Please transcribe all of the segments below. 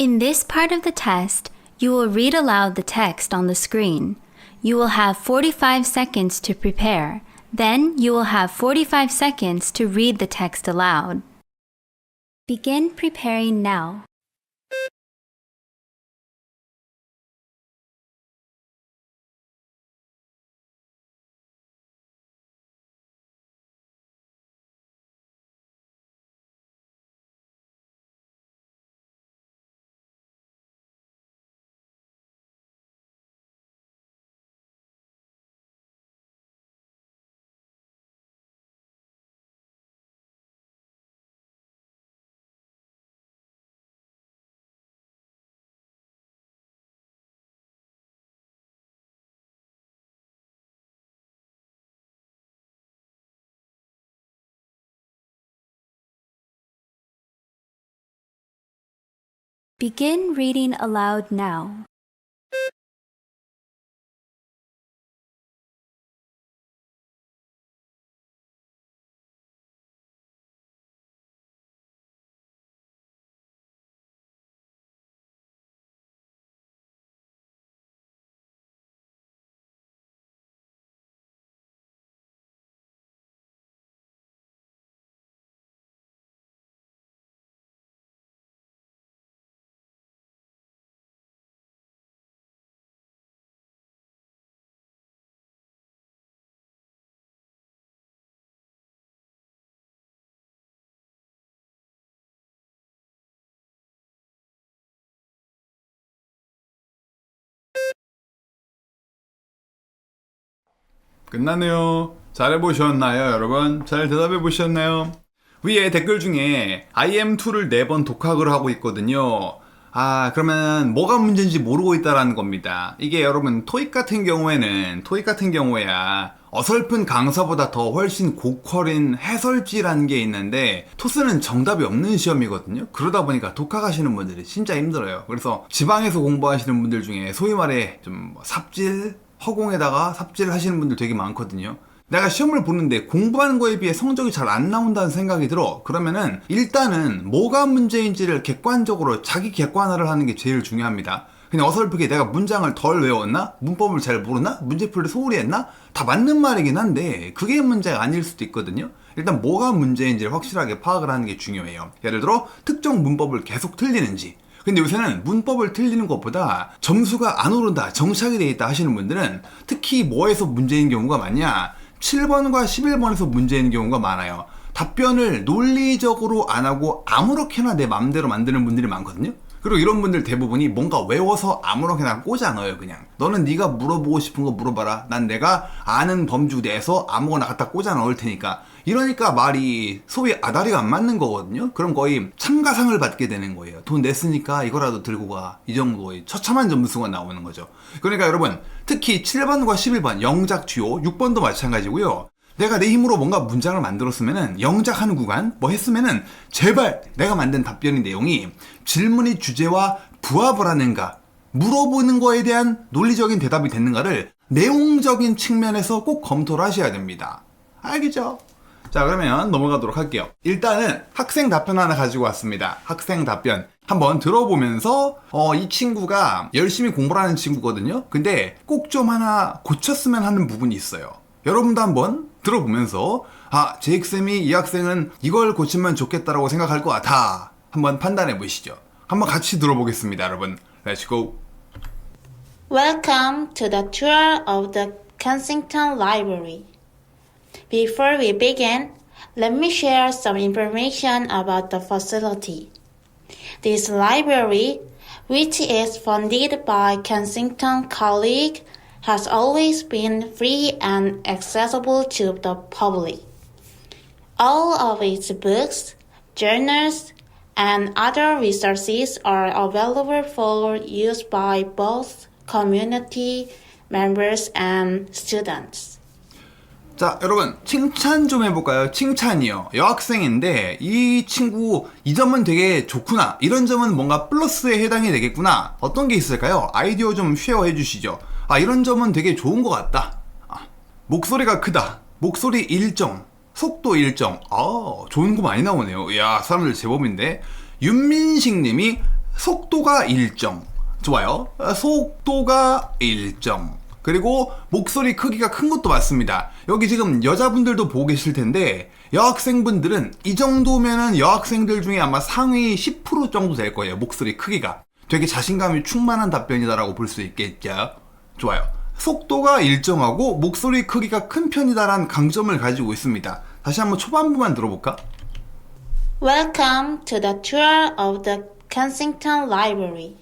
In this part of the test, you will read aloud the text on the screen. You will have 45 seconds to prepare. Then you will have 45 seconds to read the text aloud. Begin preparing now. Begin reading aloud now. 끝났네요. 잘해보셨나요, 여러분? 잘 대답해보셨나요? 위에 댓글 중에 IM2를 4번 독학을 하고 있거든요. 그러면 뭐가 문제인지 모르고 있다라는 겁니다. 이게 여러분, 토익 같은 경우에야 어설픈 강사보다 더 훨씬 고퀄인 해설지라는 게 있는데 토스는 정답이 없는 시험이거든요. 그러다 보니까 독학하시는 분들이 진짜 힘들어요. 그래서 지방에서 공부하시는 분들 중에 소위 말해 좀 삽질, 허공에다가 삽질을 하시는 분들 되게 많거든요. 내가 시험을 보는데 공부하는 거에 비해 성적이 잘 안 나온다는 생각이 들어. 그러면은 일단은 뭐가 문제인지를 객관적으로 자기 객관화를 하는 게 제일 중요합니다. 그냥 어설프게 내가 문장을 덜 외웠나? 문법을 잘 모르나? 문제 풀 때 소홀히 했나? 다 맞는 말이긴 한데 그게 문제가 아닐 수도 있거든요. 일단 뭐가 문제인지를 확실하게 파악을 하는 게 중요해요. 예를 들어 특정 문법을 계속 틀리는지. 근데 요새는 문법을 틀리는 것보다 점수가 안 오른다, 정착이 돼 있다 하시는 분들은 특히 뭐에서 문제인 경우가 많냐? 7번과 11번에서 문제인 경우가 많아요. 답변을 논리적으로 안 하고 아무렇게나 내 맘대로 만드는 분들이 많거든요. 그리고 이런 분들 대부분이 뭔가 외워서 아무렇게나 꽂아 넣어요. 그냥 너는 네가 물어보고 싶은 거 물어봐라. 난 내가 아는 범주 내에서 아무거나 갖다 꽂아 넣을 테니까. 이러니까 말이 소위 아다리가 안 맞는 거거든요. 그럼 거의 참가상을 받게 되는 거예요. 돈 냈으니까 이거라도 들고 가. 이 정도의 처참한 점수가 나오는 거죠. 그러니까 여러분, 특히 7번과 11번 영작 주요, 6번도 마찬가지고요. 내가 내 힘으로 뭔가 문장을 만들었으면은 영작하는 구간 뭐 했으면은 제발 내가 만든 답변의 내용이 질문의 주제와 부합을 하는가, 물어보는 거에 대한 논리적인 대답이 됐는가를 내용적인 측면에서 꼭 검토를 하셔야 됩니다. 알겠죠? 자, 그러면 넘어가도록 할게요. 일단은 학생 답변 하나 가지고 왔습니다. 학생 답변 한번 들어보면서 이 친구가 열심히 공부를 하는 친구거든요. 근데 꼭 좀 하나 고쳤으면 하는 부분이 있어요. 여러분도 한번 들어보면서 제익쌤이 이 학생은 이걸 고치면 좋겠다라고 생각할 것 같아. 한번 판단해 보시죠. 한번 같이 들어보겠습니다, 여러분. Let's go. Welcome to the tour of the Kensington Library. Before we begin, let me share some information about the facility. This library, which is funded by Kensington College, has always been free and accessible to the public. All of its books, journals, and other resources are available for use by both community members and students. 자, 여러분 칭찬 좀 해볼까요? 칭찬이요. 여학생인데 이 친구 이 점은 되게 좋구나, 이런 점은 뭔가 플러스에 해당이 되겠구나, 어떤 게 있을까요? 아이디어 좀 쉐어해 주시죠. 이런 점은 되게 좋은 것 같다. 목소리가 크다, 목소리 일정, 속도 일정. 좋은 거 많이 나오네요. 이야, 사람들 제법인데. 윤민식 님이 속도가 일정. 좋아요. 속도가 일정. 그리고 목소리 크기가 큰 것도 맞습니다. 여기 지금 여자분들도 보고 계실 텐데 여학생분들은 이 정도면은 여학생들 중에 아마 상위 10% 정도 될 거예요. 목소리 크기가. 되게 자신감이 충만한 답변이다라고 볼 수 있겠죠. 좋아요. 속도가 일정하고 목소리 크기가 큰 편이다라는 강점을 가지고 있습니다. 다시 한번 초반부만 들어볼까? Welcome to the tour of the Kensington Library.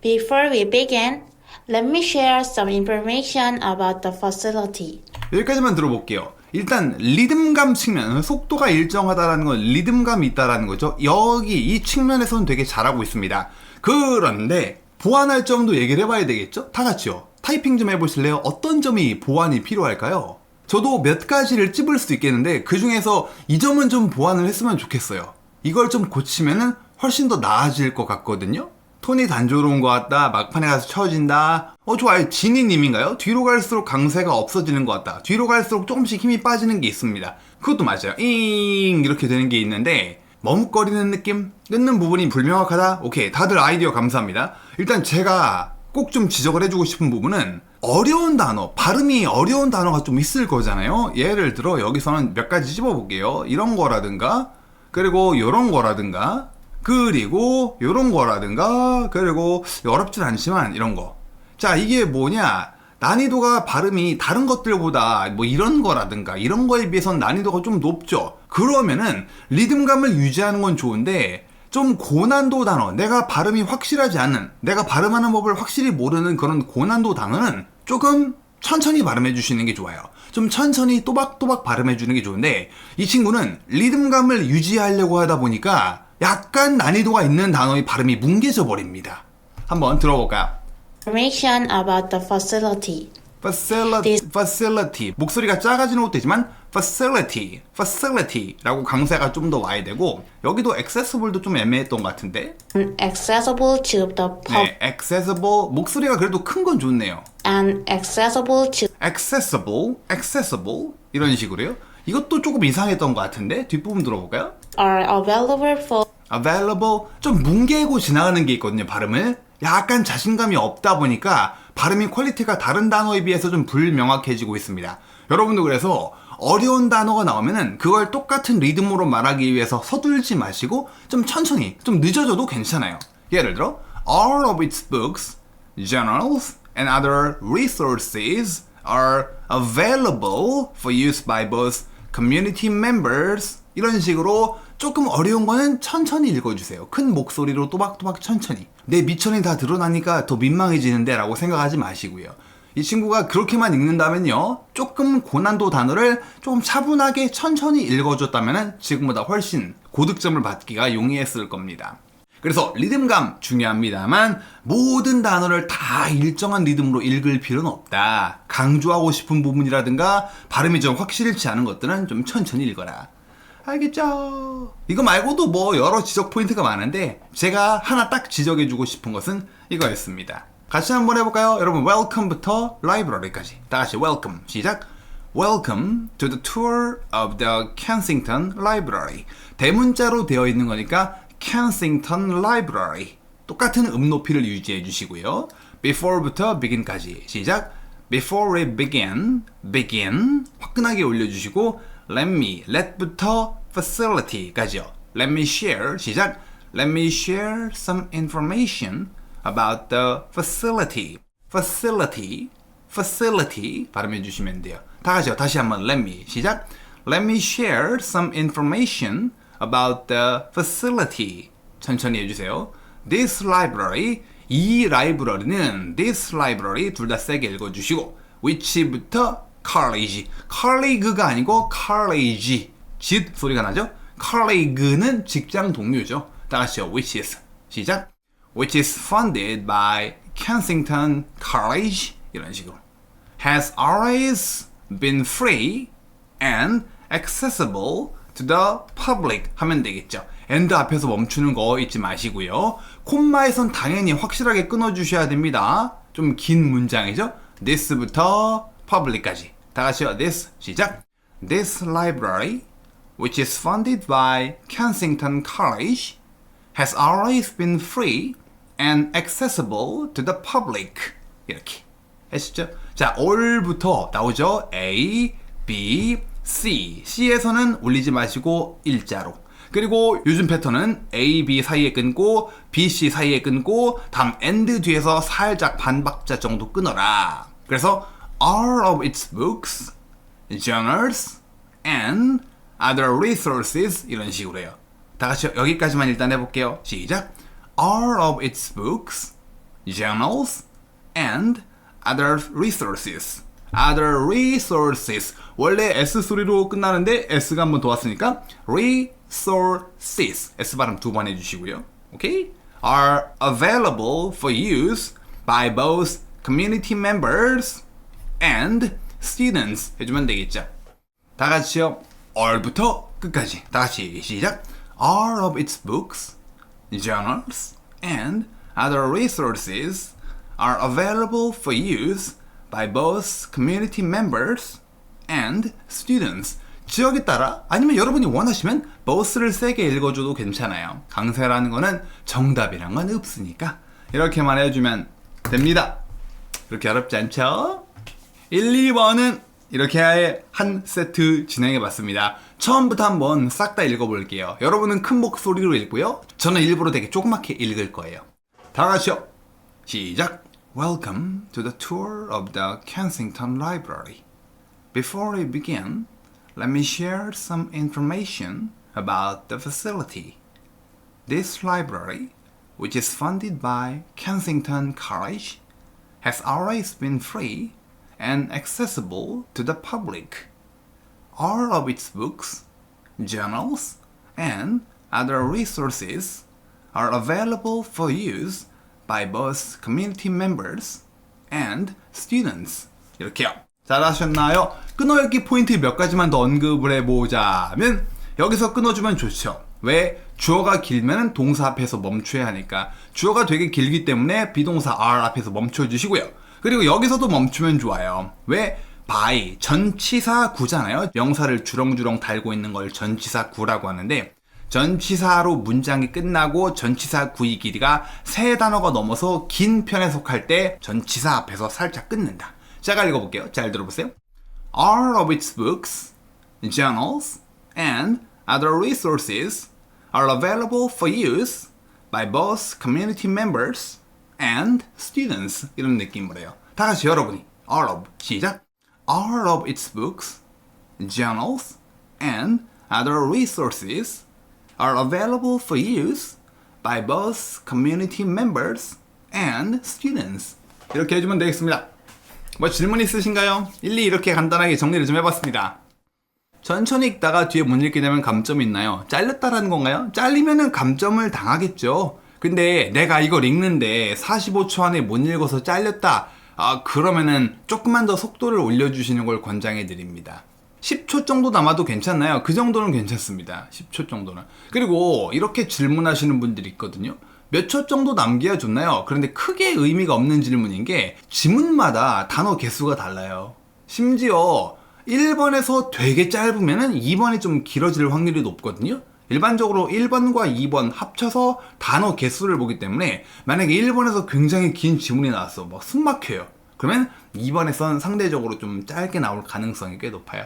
Before we begin, let me share some information about the facility. 여기까지만 들어볼게요. 일단 리듬감 측면, 속도가 일정하다라는 건 리듬감이 있다라는 거죠. 여기 이 측면에서는 되게 잘하고 있습니다. 그런데 보완할 점도 얘기를 해봐야 되겠죠? 다 같이요. 타이핑 좀 해보실래요? 어떤 점이 보완이 필요할까요? 저도 몇 가지를 찝을 수 있겠는데 그 중에서 이 점은 좀 보완을 했으면 좋겠어요. 이걸 좀 고치면은 훨씬 더 나아질 것 같거든요. 톤이 단조로운 것 같다. 막판에 가서 처진다. 좋아요. 지니님인가요? 뒤로 갈수록 강세가 없어지는 것 같다. 뒤로 갈수록 조금씩 힘이 빠지는 게 있습니다. 그것도 맞아요. 잉 이렇게 되는 게 있는데 머뭇거리는 느낌? 끊는 부분이 불명확하다? 오케이. 다들 아이디어 감사합니다. 일단 제가 꼭 좀 지적을 해주고 싶은 부분은 어려운 단어, 발음이 어려운 단어가 좀 있을 거잖아요. 예를 들어 여기서는 몇 가지 찝어볼게요. 이런 거라든가 그리고 요런 거라든가 그리고 요런 거라든가 그리고 어렵진 않지만 이런 거. 자, 이게 뭐냐? 난이도가 발음이 다른 것들보다 뭐 이런 거라든가 이런 거에 비해서는 난이도가 좀 높죠. 그러면은 리듬감을 유지하는 건 좋은데 좀 고난도 단어, 내가 발음이 확실하지 않은, 내가 발음하는 법을 확실히 모르는 그런 고난도 단어는 조금 천천히 발음해 주시는 게 좋아요. 좀 천천히 또박또박 발음해 주는 게 좋은데 이 친구는 리듬감을 유지하려고 하다 보니까 약간 난이도가 있는 단어의 발음이 뭉개져 버립니다. 한번 들어볼까요? Information about the facility. facility. 목소리가 작아지는 것도 있지만 facility라고 강세가 좀 더 와야 되고 여기도 accessible도 좀 애매했던 것 같은데 And accessible to the public. 네, accessible. 목소리가 그래도 큰 건 좋네요. And accessible to accessible 이런 식으로요. 이것도 조금 이상했던 것 같은데 뒷부분 들어볼까요? are available for available 좀 뭉개고 지나가는 게 있거든요. 발음을 약간 자신감이 없다 보니까 발음이 퀄리티가 다른 단어에 비해서 좀 불명확해지고 있습니다. 여러분도 그래서 어려운 단어가 나오면은 그걸 똑같은 리듬으로 말하기 위해서 서둘지 마시고 좀 천천히 좀 늦어져도 괜찮아요. 예를 들어 all of its books, journals and other resources are available for use by both community members 이런 식으로 조금 어려운 거는 천천히 읽어주세요. 큰 목소리로 또박또박 천천히. 내 미천이 다 드러나니까 더 민망해지는데 라고 생각하지 마시고요. 이 친구가 그렇게만 읽는다면요. 조금 고난도 단어를 조금 차분하게 천천히 읽어줬다면 지금보다 훨씬 고득점을 받기가 용이했을 겁니다. 그래서 리듬감 중요합니다만 모든 단어를 다 일정한 리듬으로 읽을 필요는 없다. 강조하고 싶은 부분이라든가 발음이 좀 확실치 않은 것들은 좀 천천히 읽어라. 알겠죠? 이거 말고도 뭐 여러 지적 포인트가 많은데 제가 하나 딱 지적해주고 싶은 것은 이거였습니다. 같이 한번 해볼까요? 여러분 welcome부터 library까지 다 같이 welcome 시작. Welcome to the tour of the Kensington Library. 대문자로 되어 있는 거니까 Kensington Library. 똑같은 높이를 유지해 주시고요. Before부터 begin까지 시작. Before we begin 화끈하게 올려주시고 let부터 facility까지요. Let me share 시작. Let me share some information about the facility 발음해 주시면 돼요. 다 같이요. 다시 한번 let me 시작. Let me share some information about the facility. 천천히 해주세요. This library 이 라이브러리는 this library 둘 다 세게 읽어주시고 which부터 colleague가 아니고 college 짓 소리가 나죠? colleague는 직장 동료죠. 다 같이요. which is 시작. which is funded by Kensington College 이런 식으로 has always been free and accessible to the public 하면 되겠죠. and 앞에서 멈추는 거 잊지 마시고요. 콤마에선 당연히 확실하게 끊어주셔야 됩니다. 좀 긴 문장이죠. this부터 public까지 다 같이요. this 시작. This library, which is funded by Kensington College, has always been free and accessible to the public. 이렇게 하시죠? 자, all부터 나오죠? A, B, C. C에서는 올리지 마시고 일자로. 그리고 요즘 패턴은 A, B 사이에 끊고 B, C 사이에 끊고 다음 and 뒤에서 살짝 반박자 정도 끊어라. 그래서 all of its books, journals, and other resources 이런 식으로 해요. 다 같이 여기까지만 일단 해볼게요. 시작. All of its books, journals, and other resources. other resources. 원래 S 소리로 끝나는데 S가 한 번 더 왔으니까 resources. S 발음 2번 해주시고요. 오케이? are available for use by both community members and students. 해주면 되겠죠. 다 같이요. all부터 끝까지. 다 같이 시작. all of its books, journals, and other resources are available for use by both community members and students. 지역에 따라 아니면 여러분이 원하시면 both를 세게 읽어줘도 괜찮아요. 강세라는 거는 정답이란 건 없으니까 이렇게만 해주면 됩니다. 그렇게 어렵지 않죠? 1, 2번은 이렇게 아예 한 세트 진행해봤습니다. 처음부터 한번 싹 다 읽어볼게요. 여러분은 큰 목소리로 읽고요. 저는 일부러 되게 조그맣게 읽을 거예요. 다 같이요. 시작! Welcome to the tour of the Kensington Library. Before we begin, let me share some information about the facility. This library, which is funded by Kensington College, has always been free and accessible to the public. All of its books, journals, and other resources are available for use by both community members and students. 이렇게요. 잘하셨나요? 끊어읽기 포인트 몇 가지만 더 언급을 해보자면 여기서 끊어주면 좋죠. 왜? 주어가 길면 동사 앞에서 멈춰야 하니까. 주어가 되게 길기 때문에 비동사 are 앞에서 멈춰주시고요. 그리고 여기서도 멈추면 좋아요. 왜? by, 전치사 구잖아요. 명사를 주렁주렁 달고 있는 걸 전치사 구라고 하는데 전치사로 문장이 끝나고 전치사 구의 길이가 세 단어가 넘어서 긴 편에 속할 때 전치사 앞에서 살짝 끊는다. 제가 읽어볼게요. 잘 들어보세요. All of its books, journals, and other resources are available for use by both community members and students. 이런 느낌으로 해요. 다 같이 여러분이 all of 시작. All of its books, journals, and other resources are available for use by both community members and students. 이렇게 해주면 되겠습니다. 뭐 질문 있으신가요? 1, 2 이렇게 간단하게 정리를 좀 해봤습니다. 천천히 읽다가 뒤에 못 읽게 되면 감점이 있나요? 잘렸다라는 건가요? 잘리면은 감점을 당하겠죠. 근데 내가 이걸 읽는데 45초 안에 못 읽어서 잘렸다. 그러면은 조금만 더 속도를 올려주시는 걸 권장해 드립니다. 10초 정도 남아도 괜찮나요? 그 정도는 괜찮습니다. 10초 정도는. 그리고 이렇게 질문하시는 분들이 있거든요. 몇 초 정도 남겨야 좋나요? 그런데 크게 의미가 없는 질문인 게 지문마다 단어 개수가 달라요. 심지어 1번에서 되게 짧으면은 2번이 좀 길어질 확률이 높거든요. 일반적으로 1번과 2번 합쳐서 단어 개수를 보기 때문에 만약에 1번에서 굉장히 긴 지문이 나왔어. 막 숨 막혀요. 그러면 2번에선 상대적으로 좀 짧게 나올 가능성이 꽤 높아요.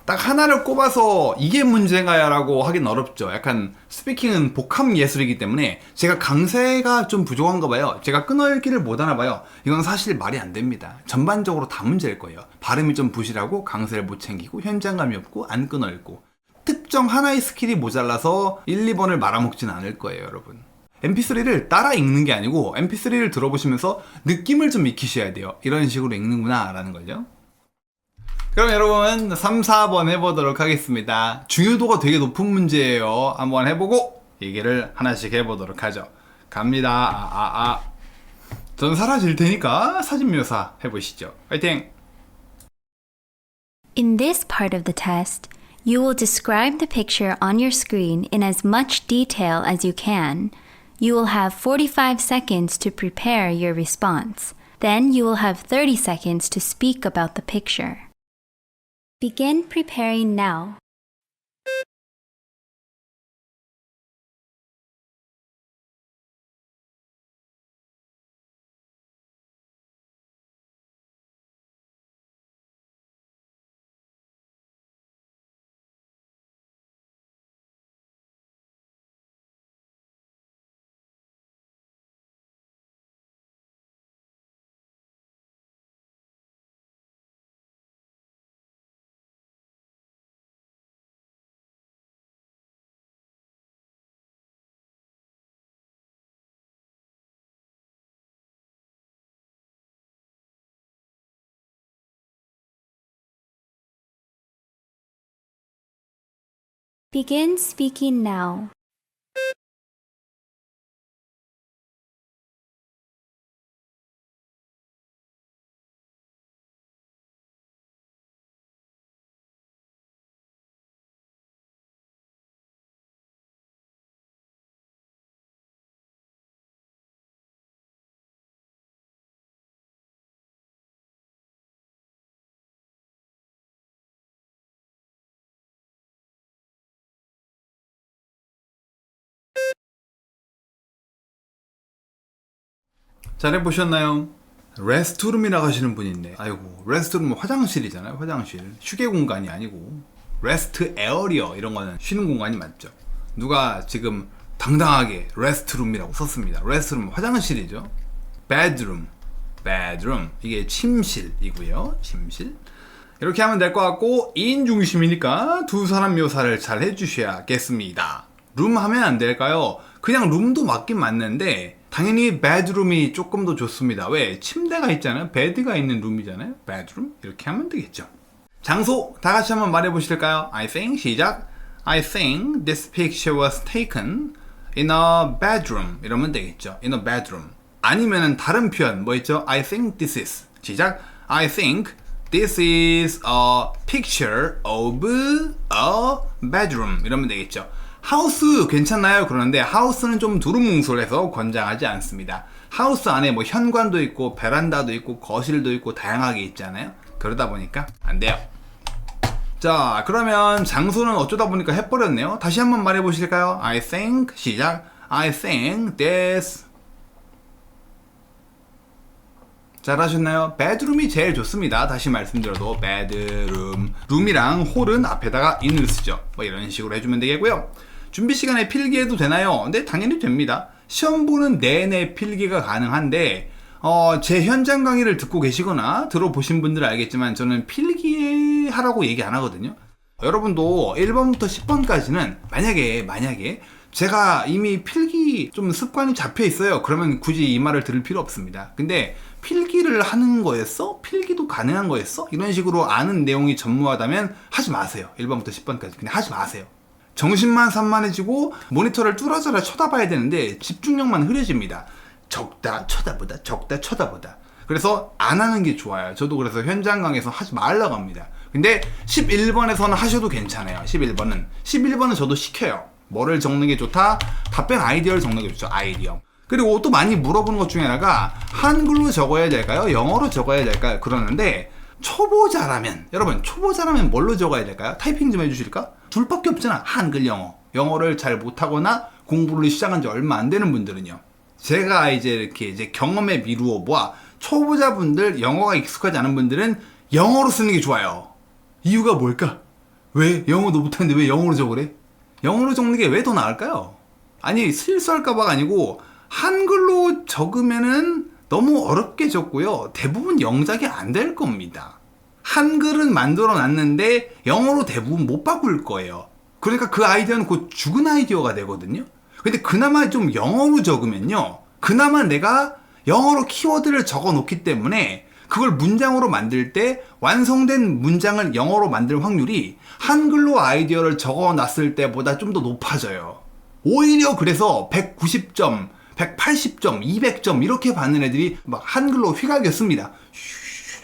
딱 하나를 꼽아서 이게 문제인가요? 라고 하긴 어렵죠. 약간 스피킹은 복합 예술이기 때문에 제가 강세가 좀 부족한가 봐요. 제가 끊어읽기를 못하나 봐요. 이건 사실 말이 안 됩니다. 전반적으로 다 문제일 거예요. 발음이 좀 부실하고 강세를 못 챙기고 현장감이 없고 안 끊어읽고 특정 하나의 스킬이 모자라서 1, 2번을 말아먹진 않을 거예요, 여러분. mp3를 따라 읽는 게 아니고 mp3를 들어보시면서 느낌을 좀 익히셔야 돼요. 이런 식으로 읽는구나 라는 거죠. 그럼 여러분 3, 4번 해보도록 하겠습니다. 중요도가 되게 높은 문제예요. 한번 해보고 얘기를 하나씩 해보도록 하죠. 갑니다. 전 사라질 테니까 사진 묘사 해보시죠. 화이팅! In this part of the test, you will describe the picture on your screen in as much detail as you can. You will have 45 seconds to prepare your response. Then you will have 30 seconds to speak about the picture. Begin preparing now. Begin speaking now. 잘해보셨나요? 레스트룸이라고 하시는 분이 있네. 아이고, 레스트룸은 화장실이잖아요. 화장실. 휴게 공간이 아니고. 레스트 에어리어 이런 거는 쉬는 공간이 맞죠. 누가 지금 당당하게 레스트룸이라고 썼습니다. 레스트룸 화장실이죠. bedroom, bedroom 이게 침실이고요. 침실. 이렇게 하면 될 것 같고 2인 중심이니까 두 사람 묘사를 잘 해주셔야겠습니다. 룸 하면 안 될까요? 그냥 룸도 맞긴 맞는데 당연히 bedroom이 조금 더 좋습니다. 왜? 침대가 있잖아요. 베드가 있는 룸이잖아요. bedroom 이렇게 하면 되겠죠. 장소 다 같이 한번 말해 보실까요? I think 시작. I think this picture was taken in a bedroom 이러면 되겠죠. in a bedroom. 아니면은 다른 표현 뭐 있죠? I think this is 시작. I think this is a picture of a bedroom 이러면 되겠죠. 하우스 괜찮나요? 그러는데 하우스는 좀 두루뭉술해서 권장하지 않습니다. 하우스 안에 뭐 현관도 있고 베란다도 있고 거실도 있고 다양하게 있잖아요. 그러다 보니까 안 돼요. 자, 그러면 장소는 어쩌다 보니까 해버렸네요. 다시 한번 말해 보실까요? I think 시작. I think this. 잘하셨나요? bedroom이 제일 좋습니다. 다시 말씀드려도 bedroom. 룸이랑 홀은 앞에다가 in을 쓰죠. 뭐 이런 식으로 해주면 되겠고요. 준비 시간에 필기해도 되나요? 네, 당연히 됩니다. 시험 보는 내내 필기가 가능한데 제 현장 강의를 듣고 계시거나 들어보신 분들은 알겠지만 저는 필기하라고 얘기 안 하거든요. 여러분도 1번부터 10번까지는 만약에 제가 이미 필기 좀 습관이 잡혀 있어요. 그러면 굳이 이 말을 들을 필요 없습니다. 근데 필기를 하는 거였어? 필기도 가능한 거였어? 이런 식으로 아는 내용이 전무하다면 하지 마세요. 1번부터 10번까지 그냥 하지 마세요. 정신만 산만해지고 모니터를 뚫어져라 쳐다봐야 되는데 집중력만 흐려집니다. 적다 쳐다보다. 그래서 안 하는 게 좋아요. 저도 그래서 현장 강의에서 하지 말라고 합니다. 근데 11번에서는 하셔도 괜찮아요. 11번은 저도 시켜요. 뭐를 적는 게 좋다? 답변 아이디어를 적는 게 좋죠. 아이디어. 그리고 또 많이 물어보는 것 중에 하나가 한글로 적어야 될까요? 영어로 적어야 될까요? 그러는데 여러분 초보자라면 뭘로 적어야 될까요? 타이핑 좀 해주실까? 둘밖에 없잖아. 한글, 영어. 영어를 잘 못하거나 공부를 시작한 지 얼마 안 되는 분들은요. 제가 이제 경험에 미루어 보아 초보자분들, 영어가 익숙하지 않은 분들은 영어로 쓰는 게 좋아요. 이유가 뭘까? 왜? 영어도 못하는데 왜 영어로 적으래? 영어로 적는 게 왜 더 나을까요? 아니, 실수할까봐가 아니고 한글로 적으면은 너무 어렵게 적고요. 대부분 영작이 안 될 겁니다. 한글은 만들어 놨는데 영어로 대부분 못 바꿀 거예요. 그러니까 그 아이디어는 곧 죽은 아이디어가 되거든요. 근데 그나마 좀 영어로 적으면요. 그나마 내가 영어로 키워드를 적어 놓기 때문에 그걸 문장으로 만들 때 완성된 문장을 영어로 만들 확률이 한글로 아이디어를 적어 놨을 때보다 좀 더 높아져요. 오히려 그래서 190점, 180점, 200점 이렇게 받는 애들이 막 한글로 휘갈겼습니다.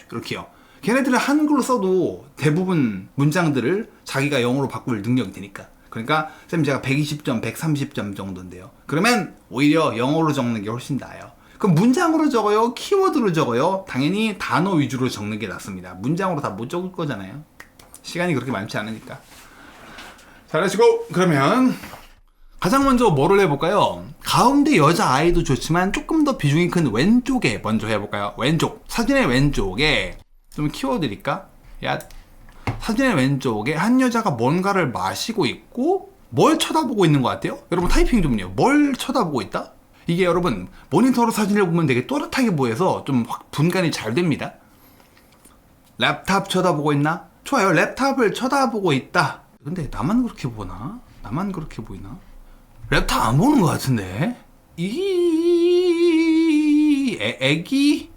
그렇게요. 걔네들은 한글로 써도 대부분 문장들을 자기가 영어로 바꿀 능력이 되니까. 그러니까 쌤 제가 120점, 130점 정도인데요. 그러면 오히려 영어로 적는 게 훨씬 나아요. 그럼 문장으로 적어요? 키워드로 적어요? 당연히 단어 위주로 적는 게 낫습니다. 문장으로 다 못 적을 거잖아요. 시간이 그렇게 많지 않으니까. 잘하시고 그러면 가장 먼저 뭐를 해볼까요? 가운데 여자아이도 좋지만 조금 더 비중이 큰 왼쪽에 먼저 해볼까요? 왼쪽. 사진의 왼쪽에 좀 키워드릴까? 사진의 왼쪽에 한 여자가 뭔가를 마시고 있고 뭘 쳐다보고 있는 것 같아요? 여러분 타이핑 좀요. 뭘 쳐다보고 있다? 이게 여러분 모니터로 사진을 보면 되게 또렷하게 보여서 좀 확 분간이 잘 됩니다. 랩탑 쳐다보고 있나? 좋아요. 랩탑을 쳐다보고 있다. 근데 나만 그렇게 보나? 나만 그렇게 보이나? 랩탑 안 보는 것 같은데? 애기?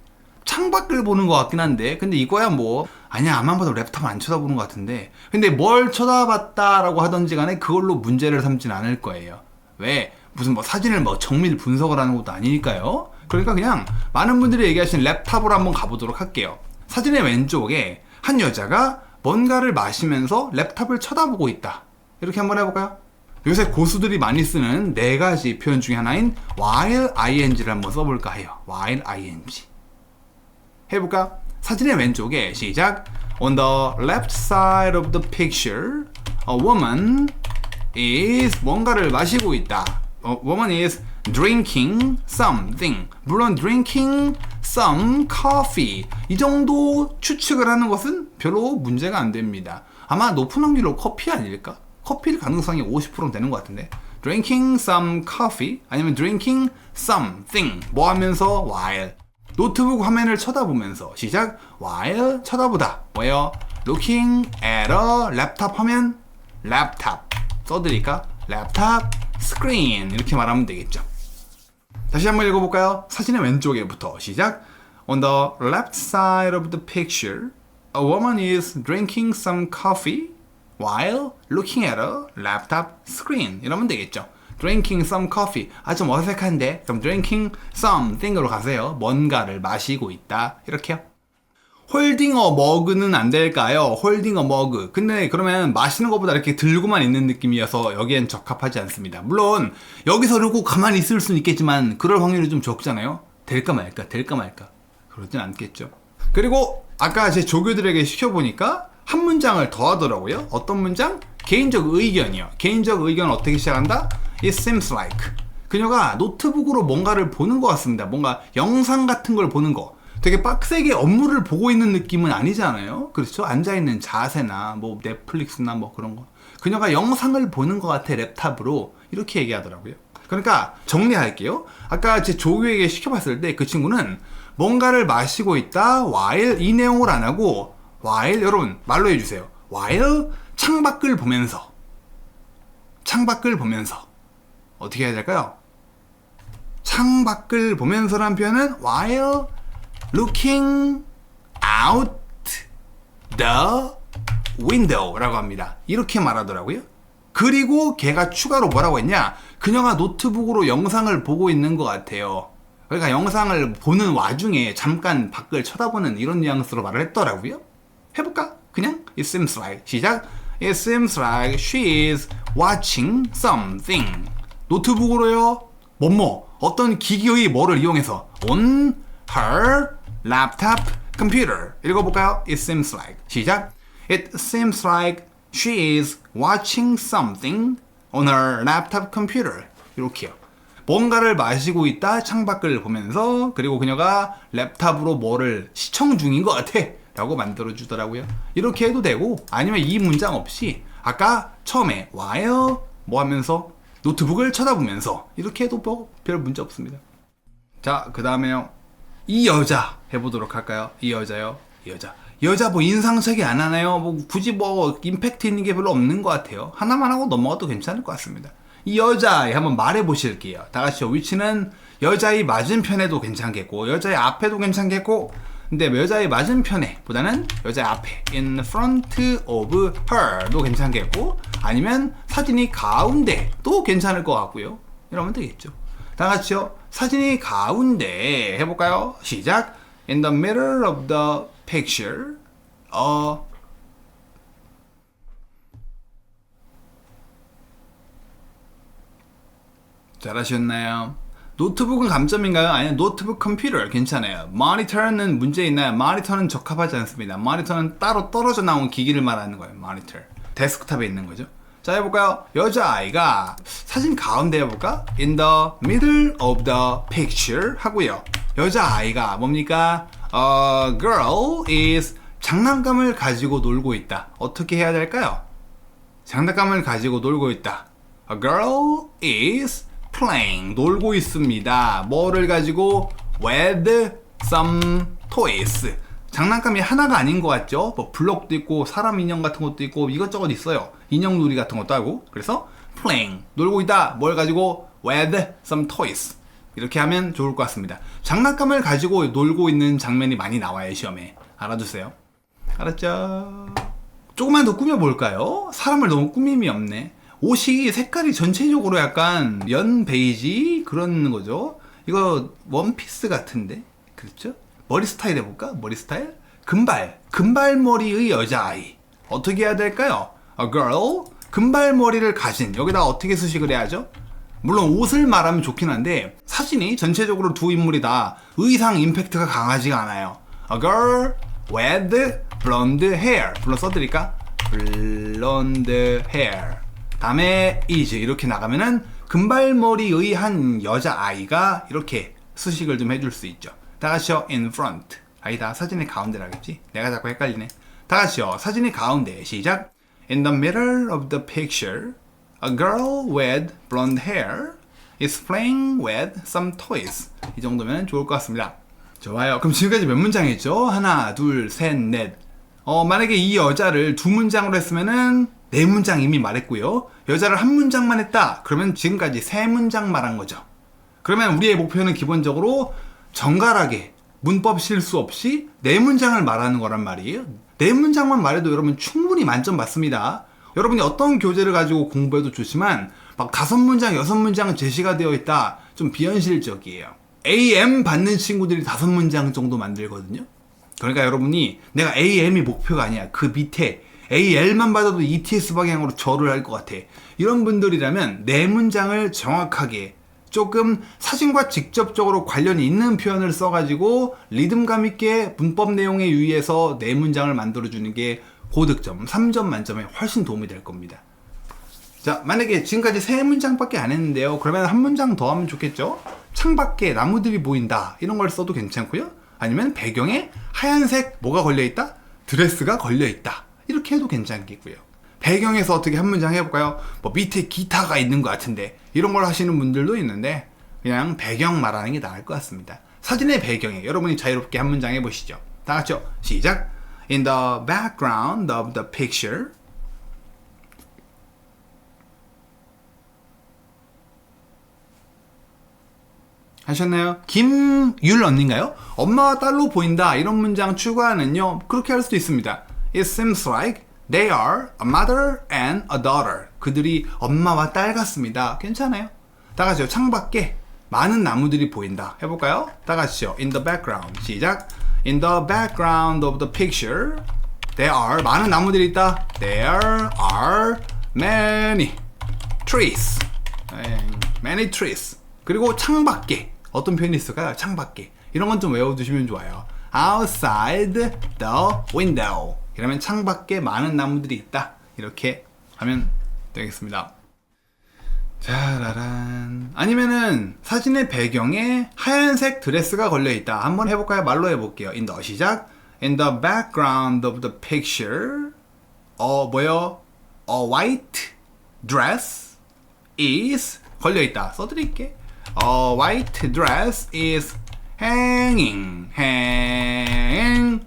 창밖을 보는 것 같긴 한데 근데 이거야 뭐 아니야, 앞만 봐도 랩탑을 안 쳐다보는 것 같은데. 근데 뭘 쳐다봤다라고 하던지 간에 그걸로 문제를 삼진 않을 거예요. 왜? 무슨 뭐 사진을 뭐 정밀 분석을 하는 것도 아니니까요. 그러니까 그냥 많은 분들이 얘기하시는 랩탑으로 한번 가보도록 할게요. 사진의 왼쪽에 한 여자가 뭔가를 마시면서 랩탑을 쳐다보고 있다. 이렇게 한번 해볼까요? 요새 고수들이 많이 쓰는 4가지 표현 중에 하나인 while ing를 한번 써볼까 해요. while ing. 해볼까? 사진의 왼쪽에 시작. On the left side of the picture, a woman is 뭔가를 마시고 있다. A woman is drinking something. 물론 drinking some coffee. 이 정도 추측을 하는 것은 별로 문제가 안 됩니다. 아마 높은 확률로 커피 아닐까? 커피일 가능성이 50% 되는 것 같은데. Drinking some coffee 아니면 drinking something 뭐 하면서 while 노트북 화면을 쳐다보면서 시작. while 쳐다보다 뭐예요? looking at a laptop 화면 랩탑 써드릴까? 랩탑 screen 이렇게 말하면 되겠죠. 다시 한번 읽어볼까요? 사진의 왼쪽에부터 시작. On the left side of the picture, a woman is drinking some coffee while looking at a laptop screen 이러면 되겠죠. Drinking some coffee. 아, 좀 어색한데? 그럼 drinking something으로 가세요. 뭔가를 마시고 있다. 이렇게요. 홀딩 어 머그는 안 될까요? 홀딩 어 머그. 근데 그러면 마시는 것보다 이렇게 들고만 있는 느낌이어서 여기엔 적합하지 않습니다. 물론 여기서 이러고 가만히 있을 수는 있겠지만 그럴 확률이 좀 적잖아요. 될까 말까 될까 말까. 그러진 않겠죠. 그리고 아까 제 조교들에게 시켜보니까 한 문장을 더 하더라고요. 어떤 문장? 개인적 의견이요. 개인적 의견은 어떻게 시작한다? It seems like. 그녀가 노트북으로 뭔가를 보는 것 같습니다. 뭔가 영상 같은 걸 보는 거. 되게 빡세게 업무를 보고 있는 느낌은 아니잖아요. 그렇죠? 앉아있는 자세나 뭐 넷플릭스나 뭐 그런 거. 그녀가 영상을 보는 것 같아 랩탑으로 이렇게 얘기하더라고요. 그러니까 정리할게요. 아까 제 조교에게 시켜봤을 때 그 친구는 뭔가를 마시고 있다 while 이 내용을 안 하고 while 여러분 말로 해주세요. while 창밖을 보면서 어떻게 해야 될까요? 창밖을 보면서라는 표현은 while looking out the window 라고 합니다. 이렇게 말하더라고요. 그리고 걔가 추가로 뭐라고 했냐? 그녀가 노트북으로 영상을 보고 있는 것 같아요. 그러니까 영상을 보는 와중에 잠깐 밖을 쳐다보는 이런 뉘앙스로 말을 했더라고요. 해볼까? 그냥 It seems like 시작. It seems like she is watching something. 노트북으로요. 뭐뭐 어떤 기기의 뭐를 이용해서 on her laptop computer. 읽어볼까요? It seems like 시작. It seems like she is watching something on her laptop computer. 이렇게요. 뭔가를 마시고 있다 창밖을 보면서 그리고 그녀가 랩탑으로 뭐를 시청 중인 것 같아 라고 만들어주더라고요. 이렇게 해도 되고 아니면 이 문장 없이 아까 처음에 while 뭐 하면서 노트북을 쳐다보면서 이렇게 해도 뭐 별 문제 없습니다. 자, 그 다음에요. 이 여자 해보도록 할까요? 이 여자요. 이 여자 뭐 인상착의 안 하나요? 뭐 굳이 뭐 임팩트 있는 게 별로 없는 것 같아요. 하나만 하고 넘어가도 괜찮을 것 같습니다. 이 여자에 한번 말해 보실게요. 다 같이요. 위치는 여자의 맞은편에도 괜찮겠고 여자의 앞에도 괜찮겠고 근데 여자의 맞은편에 보다는 여자의 앞에 in front of her도 괜찮겠고 아니면 사진이 가운데도 괜찮을 것 같고요. 이러면 되겠죠. 다 같이요. 사진이 가운데 해볼까요? 시작. In the middle of the picture, 잘하셨나요? 노트북은 감점인가요? 아니면 노트북 컴퓨터 괜찮아요. 모니터는 문제 있나요? 모니터는 적합하지 않습니다. 모니터는 따로 떨어져 나온 기기를 말하는 거예요. 모니터. 데스크탑에 있는 거죠. 자, 해볼까요? 여자아이가 사진 가운데 해볼까? In the middle of the picture 하고요. 여자아이가 뭡니까? A girl is 장난감을 가지고 놀고 있다. 어떻게 해야 될까요? 장난감을 가지고 놀고 있다. A girl is playing. 놀고 있습니다. 뭐를 가지고? With some toys. 장난감이 하나가 아닌 것 같죠? 뭐 블럭도 있고 사람 인형 같은 것도 있고 이것저것 있어요. 인형 놀이 같은 것도 하고. 그래서 playing. 놀고 있다. 뭘 가지고? With some toys. 이렇게 하면 좋을 것 같습니다. 장난감을 가지고 놀고 있는 장면이 많이 나와요. 시험에. 알아두세요. 알았죠? 조금만 더 꾸며볼까요? 사람을 너무 꾸밈이 없네. 옷이 색깔이 전체적으로 약간 연 베이지 그런 거죠. 이거 원피스 같은데, 그렇죠? 머리 스타일 해볼까? 머리 스타일? 금발머리의 여자아이. 어떻게 해야 될까요? A girl, 금발머리를 가진. 여기다 어떻게 수식을 해야죠? 물론 옷을 말하면 좋긴 한데 사진이 전체적으로 두 인물이 다 의상 임팩트가 강하지가 않아요. A girl with blonde hair. 불러 써드릴까? blonde hair. 다음에 is 이렇게 나가면은 금발머리의 한 여자아이가 이렇게 수식을 좀 해줄 수 있죠. 다같이요. in front. 아니다. 사진의 가운데라겠지? 내가 자꾸 헷갈리네. 다같이요. 사진의 가운데. 시작. In the middle of the picture, a girl with blonde hair is playing with some toys. 이 정도면 좋을 것 같습니다. 좋아요. 그럼 지금까지 몇 문장 했죠? 하나, 둘, 셋, 넷. 만약에 이 여자를 두 문장으로 했으면은 네 문장 이미 말했고요. 여자를 한 문장만 했다. 그러면 지금까지 세 문장 말한 거죠. 그러면 우리의 목표는 기본적으로 정갈하게 문법 실수 없이 네 문장을 말하는 거란 말이에요. 네 문장만 말해도 여러분 충분히 만점 받습니다. 여러분이 어떤 교재를 가지고 공부해도 좋지만 막 5문장, 6문장 제시가 되어 있다. 좀 비현실적이에요. AM 받는 친구들이 5문장 정도 만들거든요. 그러니까 여러분이 내가 AM이 목표가 아니야. 그 밑에 AL만 받아도 ETS 방향으로 절을 할 것 같아. 이런 분들이라면 네 문장을 정확하게 조금 사진과 직접적으로 관련이 있는 표현을 써가지고 리듬감 있게 문법 내용에 유의해서 네 문장을 만들어주는 게 고득점 3점 만점에 훨씬 도움이 될 겁니다. 자, 만약에 지금까지 세 문장밖에 안 했는데요. 그러면 한 문장 더 하면 좋겠죠? 창밖에 나무들이 보인다. 이런 걸 써도 괜찮고요. 아니면 배경에 하얀색 뭐가 걸려있다? 드레스가 걸려있다. 이렇게 해도 괜찮겠고요. 배경에서 어떻게 한 문장 해볼까요? 뭐 밑에 기타가 있는 것 같은데 이런 걸 하시는 분들도 있는데 그냥 배경 말하는 게 나을 것 같습니다. 사진의 배경에 여러분이 자유롭게 한 문장 해보시죠. 다 같이요. 시작. In the background of the picture, 하셨나요? 김율 언니인가요? 엄마와 딸로 보인다. 이런 문장 추가하는요. 그렇게 할 수도 있습니다. It seems like they are a mother and a daughter. 그들이 엄마와 딸 같습니다. 괜찮아요. 다 같이요. 창밖에 많은 나무들이 보인다. 해볼까요? 다 같이요. In the background. 시작. In the background of the picture, there are 많은 나무들이 있다. There are many trees. Many trees. 그리고 창밖에 어떤 표현이 있을까요? 창밖에. 이런 건 좀 외워두시면 좋아요. Outside the window. 이러면 창밖에 많은 나무들이 있다. 이렇게 하면 되겠습니다. 짜라란. 아니면은 사진의 배경에 하얀색 드레스가 걸려있다. 한번 해볼까요? 말로 해볼게요. In the 시작. In the background of the picture, 뭐요? A white dress is 걸려있다. 써드릴게. A white dress is hanging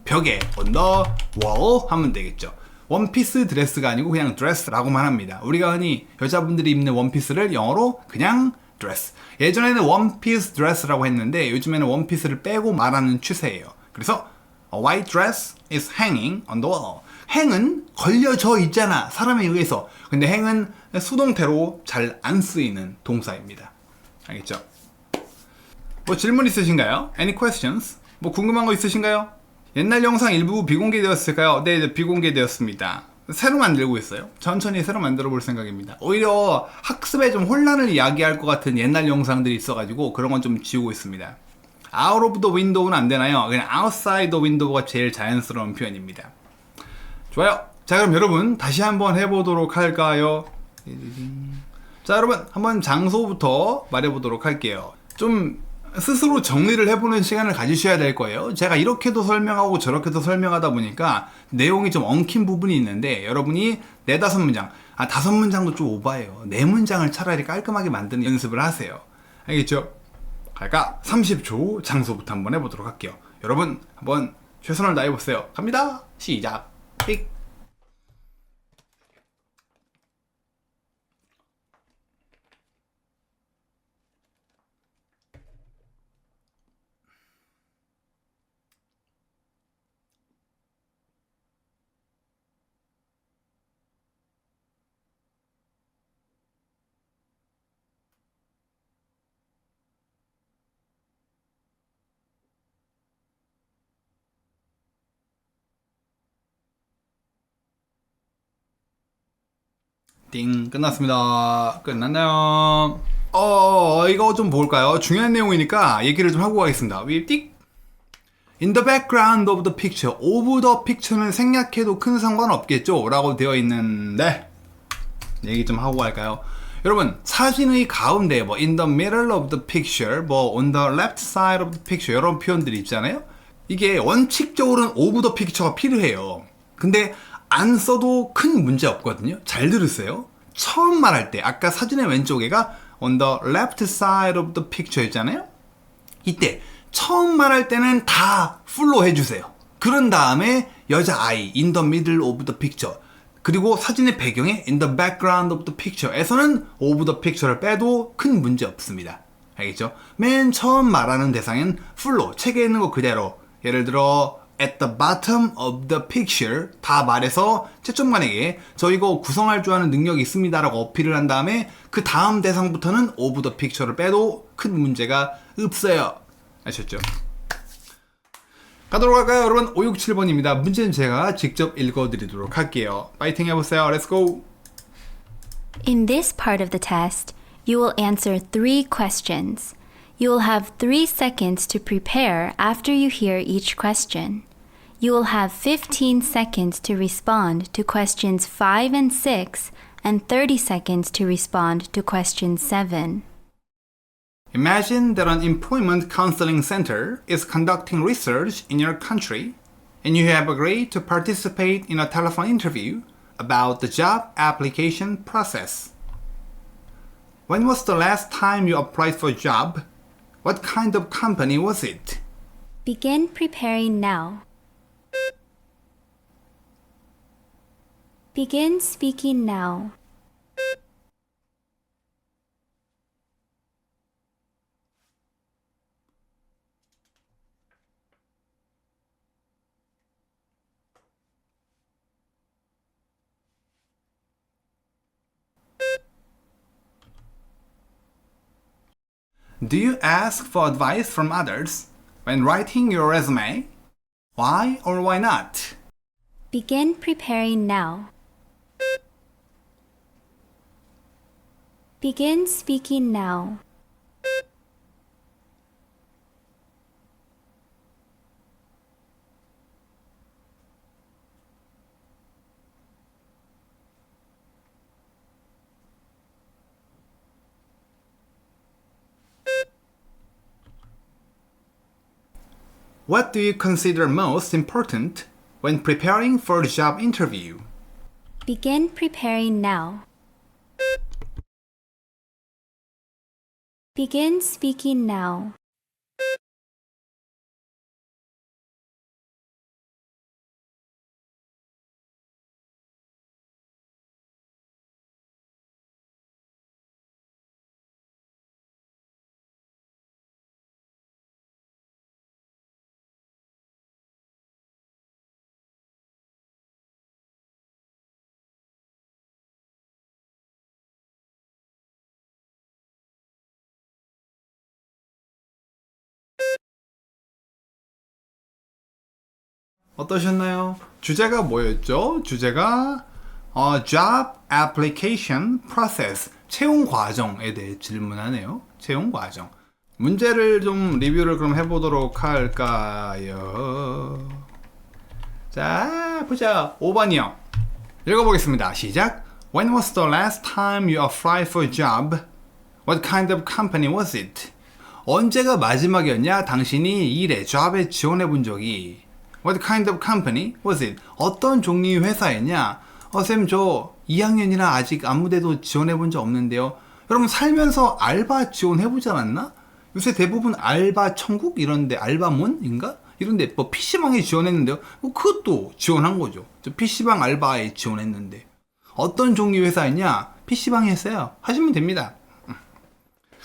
벽에 on the wall 하면 되겠죠. 원피스 드레스가 아니고 그냥 드레스라고만 합니다. 우리가 흔히 여자분들이 입는 원피스를 영어로 그냥 드레스. 예전에는 원피스 드레스라고 했는데 요즘에는 원피스를 빼고 말하는 추세예요. 그래서 A white dress is hanging on the wall. 행은 걸려져 있잖아. 사람에 의해서. 근데 행은 수동태로 잘 안 쓰이는 동사입니다. 알겠죠? 뭐 질문 있으신가요? Any questions? 뭐 궁금한 거 있으신가요? 옛날 영상 일부 비공개되었을까요? 네, 비공개되었습니다. 새로 만들고 있어요. 천천히 새로 만들어 볼 생각입니다. 오히려 학습에 좀 혼란을 야기할 것 같은 옛날 영상들이 있어가지고 그런 건 좀 지우고 있습니다. Out of the window는 안 되나요? 그냥 outside the window가 제일 자연스러운 표현입니다. 좋아요. 자, 그럼 여러분 다시 한번 해보도록 할까요? 자, 여러분 한번 장소부터 말해보도록 할게요. 좀 스스로 정리를 해보는 시간을 가지셔야 될 거예요. 제가 이렇게도 설명하고 저렇게도 설명하다 보니까 내용이 좀 엉킨 부분이 있는데 여러분이 4, 5문장, 5문장도 좀 오바예요. 4문장을 차라리 깔끔하게 만드는 연습을 하세요. 알겠죠? 그러니까 30초 장소부터 한번 해보도록 할게요. 여러분 한번 최선을 다해보세요. 갑니다. 시작. 삑. 띵, 끝났습니다. 끝났나요? 이거 좀 볼까요? 중요한 내용이니까 얘기를 좀 하고 가겠습니다. 띡. In the background of the picture. of the picture는 생략해도 큰 상관없겠죠? 라고 되어 있는데, 얘기 좀 하고 갈까요? 여러분, 사진의 가운데, in the middle of the picture, on the left side of the picture, 이런 표현들이 있잖아요? 이게 원칙적으로는 of the picture가 필요해요. 근데 안 써도 큰 문제 없거든요. 잘 들으세요. 처음 말할 때, 아까 사진의 왼쪽에가 on the left side of the picture 있잖아요? 이때, 처음 말할 때는 다 풀로 해주세요. 그런 다음에 여자아이, in the middle of the picture. 그리고 사진의 배경에 in the background of the picture에서는 of the picture를 빼도 큰 문제 없습니다. 알겠죠? 맨 처음 말하는 대상은 풀로, 책에 있는 거 그대로. 예를 들어, at the bottom of the picture 다 말해서 채점관에게 저 이거 구성할 줄 아는 능력이 있습니다 라고 어필을 한 다음에 그 다음 대상부터는 of the picture를 빼도 큰 문제가 없어요. 아셨죠? 가도록 할까요? 여러분 567번입니다. 문제는 제가 직접 읽어드리도록 할게요. 파이팅 해보세요. Let's go! In this part of the test, you will answer 3 questions. You will have 3 seconds to prepare after you hear each question. You will have 15 seconds to respond to questions 5 and 6 and 30 seconds to respond to question 7. Imagine that an employment counseling center is conducting research in your country and you have agreed to participate in a telephone interview about the job application process. When was the last time you applied for a job? What kind of company was it? Begin preparing now. Begin speaking now. Do you ask for advice from others when writing your resume? Why or why not? Begin preparing now. Begin speaking now. What do you consider most important when preparing for a job interview? Begin preparing now. Begin speaking now. 어떠셨나요? 주제가 뭐였죠? 주제가 job application process, 채용 과정에 대해 질문하네요. 채용 과정. 문제를 좀 리뷰를 그럼 해보도록 할까요? 자, 보자. 5번이요. 읽어보겠습니다. 시작. When was the last time you applied for a job? What kind of company was it? 언제가 마지막이었냐? 당신이 일에, job에 지원해본 적이. What kind of company was it? 어떤 종류의 회사였냐? 쌤, 저 2학년이나 아직 아무데도 지원해본 적 없는데요. 여러분, 살면서 알바 지원해보지 않았나? 요새 대부분 알바 천국? 이런데, 알바몬인가? 이런데, PC방에 지원했는데요. 그것도 지원한 거죠. 저 PC방 알바에 지원했는데. 어떤 종류 회사였냐? PC방에 했어요. 하시면 됩니다.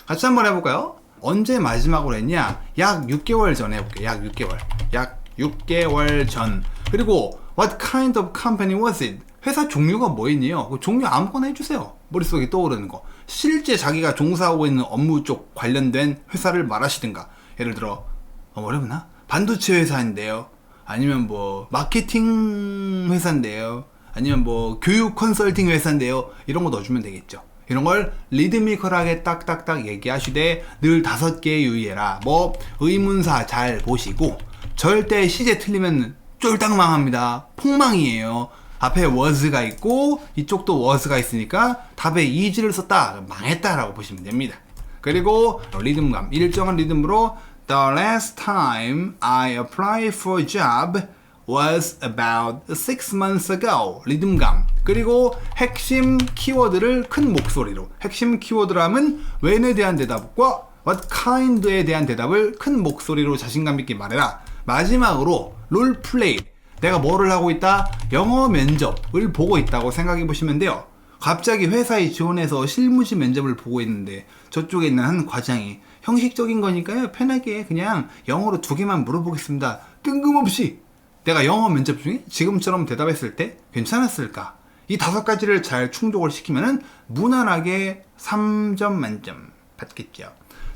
같이 한번 해볼까요? 언제 마지막으로 했냐? 약 6개월 전에 해볼게요. 약 6개월. 약 6개월 전. 그리고 what kind of company was it? 회사 종류가 뭐였니요? 그 종류 아무거나 해주세요. 머릿속에 떠오르는 거. 실제 자기가 종사하고 있는 업무 쪽 관련된 회사를 말하시든가. 예를 들어 어렵나? 반도체 회사인데요. 아니면 마케팅 회사인데요. 아니면 뭐 교육 컨설팅 회사인데요. 이런 거 넣어주면 되겠죠. 이런 걸 리드미컬하게 딱딱딱 얘기하시되 늘 5개에 유의해라. 뭐 의문사 잘 보시고 절대 시제 틀리면 쫄딱 망합니다. 폭망이에요. 앞에 was가 있고 이쪽도 was가 있으니까 답에 is를 썼다. 망했다라고 보시면 됩니다. 그리고 리듬감, 일정한 리듬으로 The last time I applied for a job was about 6 months ago. 리듬감. 그리고 핵심 키워드를 큰 목소리로. 핵심 키워드라면 when에 대한 대답과 what kind에 대한 대답을 큰 목소리로 자신감 있게 말해라. 마지막으로 롤플레이. 내가 뭐를 하고 있다? 영어 면접을 보고 있다고 생각해 보시면 돼요. 갑자기 회사에 지원해서 실무지 면접을 보고 있는데 저쪽에 있는 한 과장이 형식적인 거니까요. 편하게 그냥 영어로 2개만 물어보겠습니다. 뜬금없이 내가 영어 면접 중에 지금처럼 대답했을 때 괜찮았을까? 이 5가지를 잘 충족을 시키면은 무난하게 3점 만점 받겠죠.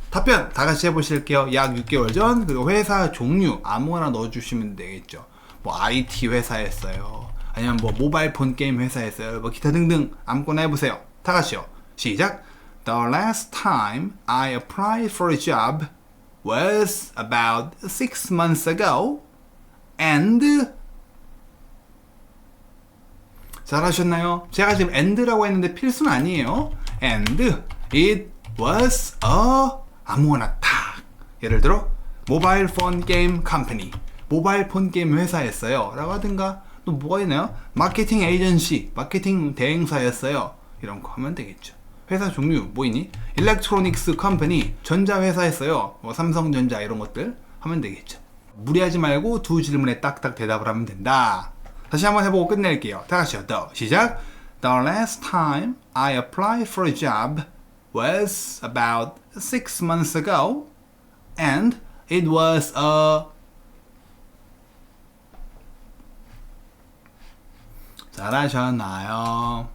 답변 다 같이 해보실게요. 약 6개월 전. 그리고 회사 종류 아무거나 넣어주시면 되겠죠. 뭐 IT 회사였어요. 아니면 뭐 모바일 폰 게임 회사였어요. 뭐 기타 등등 아무거나 해보세요. 다 같이요. 시작. The last time I applied for a job was about 6 months ago. And 잘하셨나요? 제가 지금 and라고 했는데 필수는 아니에요. And it was a 아무거나 탁. 예를 들어 모바일 폰 게임 컴퍼니. 모바일 폰 게임 회사였어요. 라고 하든가 또 뭐가 있나요? 마케팅 에이전시. 마케팅 대행사였어요. 이런 거 하면 되겠죠. 회사 종류 뭐 있니? 일렉트로닉스 컴퍼니. 전자회사였어요. 뭐 삼성전자 이런 것들 하면 되겠죠. 무리하지 말고 2 질문에 딱딱 대답을 하면 된다. 다시 한번 해보고 끝낼게요. 다 같이요. 시작. The last time I applied for a job was about 6 months ago, and it was a 잘하셨나요?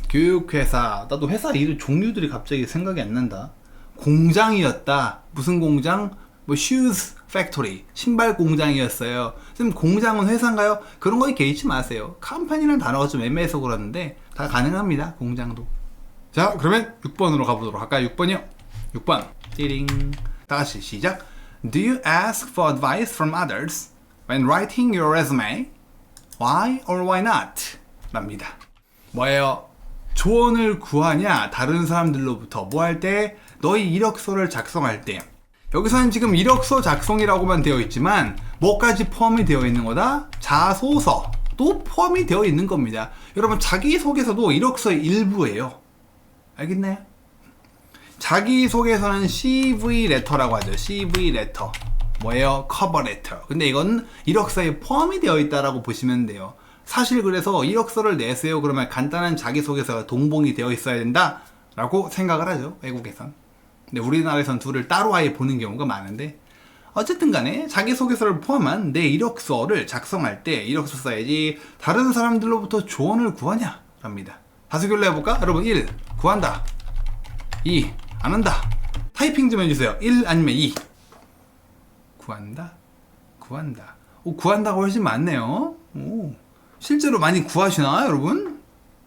교육회사. 나도 회사 이름 종류들이 갑자기 생각이 안 난다. 공장이었다. 무슨 공장? 뭐 shoes factory. 신발 공장이었어요. 지금 공장은 회사인가요? 그런 거에 개의치 마세요. 컴퍼니라는 단어가 좀 애매해서 그러는데 다 가능합니다. 공장도. 자, 그러면 6번으로 가보도록 할까요? 6번이요. 6번. 띠링. 다 같이 시작. Do you ask for advice from others when writing your resume? Why or why not? 랍니다. 뭐예요? 조언을 구하냐? 다른 사람들로부터. 뭐 할 때? 너희 이력서를 작성할 때. 여기서는 지금 이력서 작성이라고만 되어 있지만 뭐까지 포함이 되어 있는 거다? 자소서도 포함이 되어 있는 겁니다. 여러분 자기소개서도 이력서의 일부예요. 알겠나요? 자기소개서는 CV 레터라고 하죠. CV 레터. 뭐예요? 커버 레터. 근데 이건 이력서에 포함이 되어 있다라고 보시면 돼요. 사실 그래서 이력서를 내세요. 그러면 간단한 자기소개서가 동봉이 되어 있어야 된다 라고 생각을 하죠. 외국에선. 근데 우리나라에선 둘을 따로 아예 보는 경우가 많은데 어쨌든 간에 자기소개서를 포함한 내 이력서를 작성할 때 이력서 써야지 다른 사람들로부터 조언을 구하냐? 랍니다. 다수결로 해볼까? 여러분 1. 구한다. 2. 안 한다. 타이핑 좀 해주세요. 1 아니면 2. 구한다. 구한다. 오, 구한다가 훨씬 많네요. 오, 실제로 많이 구하시나 여러분?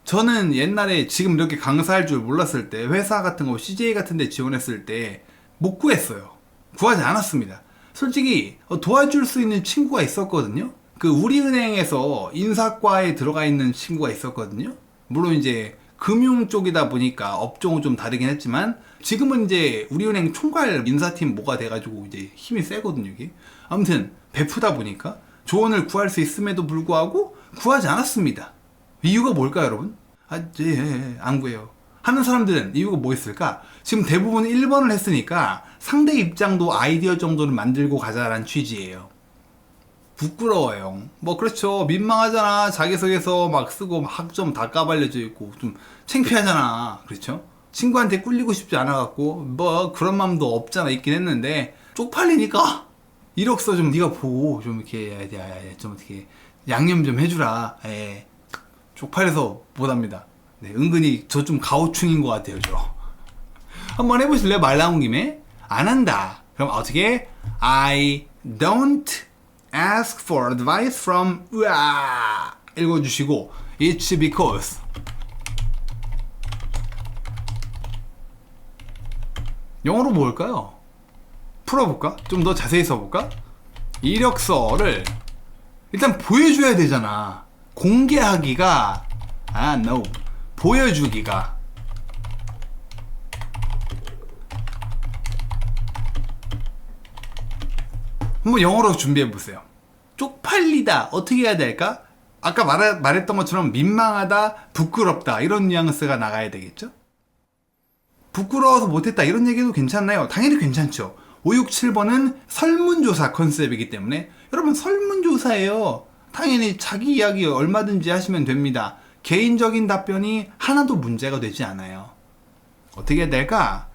저는 옛날에 지금 이렇게 강사할 줄 몰랐을 때 회사 같은 거 CJ 같은 데 지원했을 때 못 구했어요. 구하지 않았습니다. 솔직히 도와줄 수 있는 친구가 있었거든요. 그 우리은행에서 인사과에 들어가 있는 친구가 있었거든요. 물론 이제 금융 쪽이다 보니까 업종은 좀 다르긴 했지만 지금은 이제 우리은행 총괄 인사팀 뭐가 돼가지고 이제 힘이 세거든요 이게. 아무튼 베푸다 보니까 조언을 구할 수 있음에도 불구하고 구하지 않았습니다. 이유가 뭘까요 여러분? 안 구해요. 하는 사람들은 이유가 뭐 있을까? 지금 대부분 1번을 했으니까 상대 입장도 아이디어 정도는 만들고 가자라는 취지예요. 부끄러워요. 뭐 그렇죠. 민망하잖아. 자기소개서 막 쓰고 막 학점 다 까발려져 있고 좀 창피하잖아. 그렇죠? 친구한테 꿀리고 싶지 않아갖고 뭐 그런 마음도 없잖아. 있긴 했는데 쪽팔리니까 이력서 좀 네가 보고 좀 이렇게 좀 어떻게 양념 좀 해주라. 쪽팔려서 못합니다. 네, 은근히 저 좀 가오충인 것 같아요. 저 한번 해보실래요? 말 나온 김에. 안 한다. 그럼 어떻게? I don't ask for advice from 읽어주시고 It's because. 영어로 뭘까요? 풀어볼까? 좀 더 자세히 써볼까? 이력서를 일단 보여줘야 되잖아. 공개하기가 no. 보여주기가. 한번 영어로 준비해보세요. 쪽팔리다. 어떻게 해야 될까? 아까 말했던 것처럼 민망하다, 부끄럽다 이런 뉘앙스가 나가야 되겠죠? 부끄러워서 못했다 이런 얘기도 괜찮나요? 당연히 괜찮죠. 567번은 설문조사 컨셉이기 때문에 여러분 설문조사예요. 당연히 자기 이야기 얼마든지 하시면 됩니다. 개인적인 답변이 하나도 문제가 되지 않아요. 어떻게 해야 될까?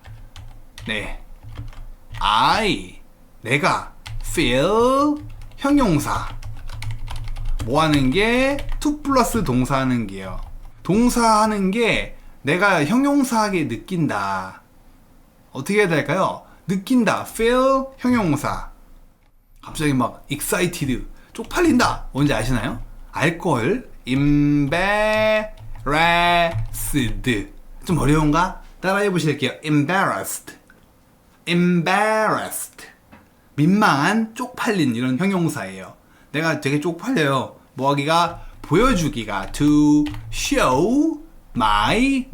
네, 내가 feel 형용사 뭐 하는 게 to 플러스 동사 하는 게요. 동사 하는 게 내가 형용사하게 느낀다. 어떻게 해야 될까요? 느낀다. feel 형용사. 갑자기 막 excited 쪽팔린다. 뭔지 아시나요? 알걸. embarrassed. 좀 어려운가? 따라해 보실게요. embarrassed. 민망한, 쪽팔린 이런 형용사예요. 내가 되게 쪽팔려요. 뭐 하기가? 보여주기가 to show my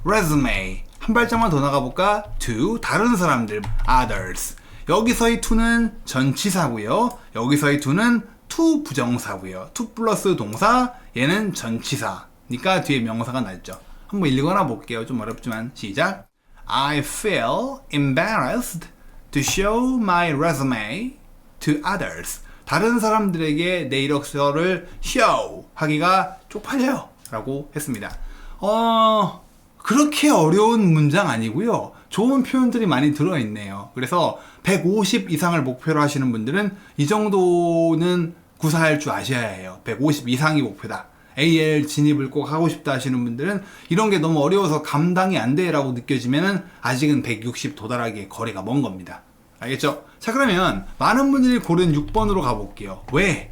resume. 한 발짝만 더 나가볼까? to 다른 사람들 others. 여기서의 to는 전치사고요. 여기서의 to는 to 부정사고요. to 플러스 동사, 얘는 전치사니까 뒤에 명사가 났죠. 한번 읽어나 볼게요. 좀 어렵지만 시작. I feel embarrassed to show my resume to others. 다른 사람들에게 내 이력서를 show 하기가 쪽팔려요 라고 했습니다. 그렇게 어려운 문장 아니고요. 좋은 표현들이 많이 들어있네요. 그래서 150 이상을 목표로 하시는 분들은 이 정도는 구사할 줄 아셔야 해요. 150 이상이 목표다. AL 진입을 꼭 하고 싶다 하시는 분들은 이런 게 너무 어려워서 감당이 안 돼 라고 느껴지면 아직은 160 도달하기에 거리가 먼 겁니다. 알겠죠? 자, 그러면 많은 분들이 고른 6번으로 가볼게요. 왜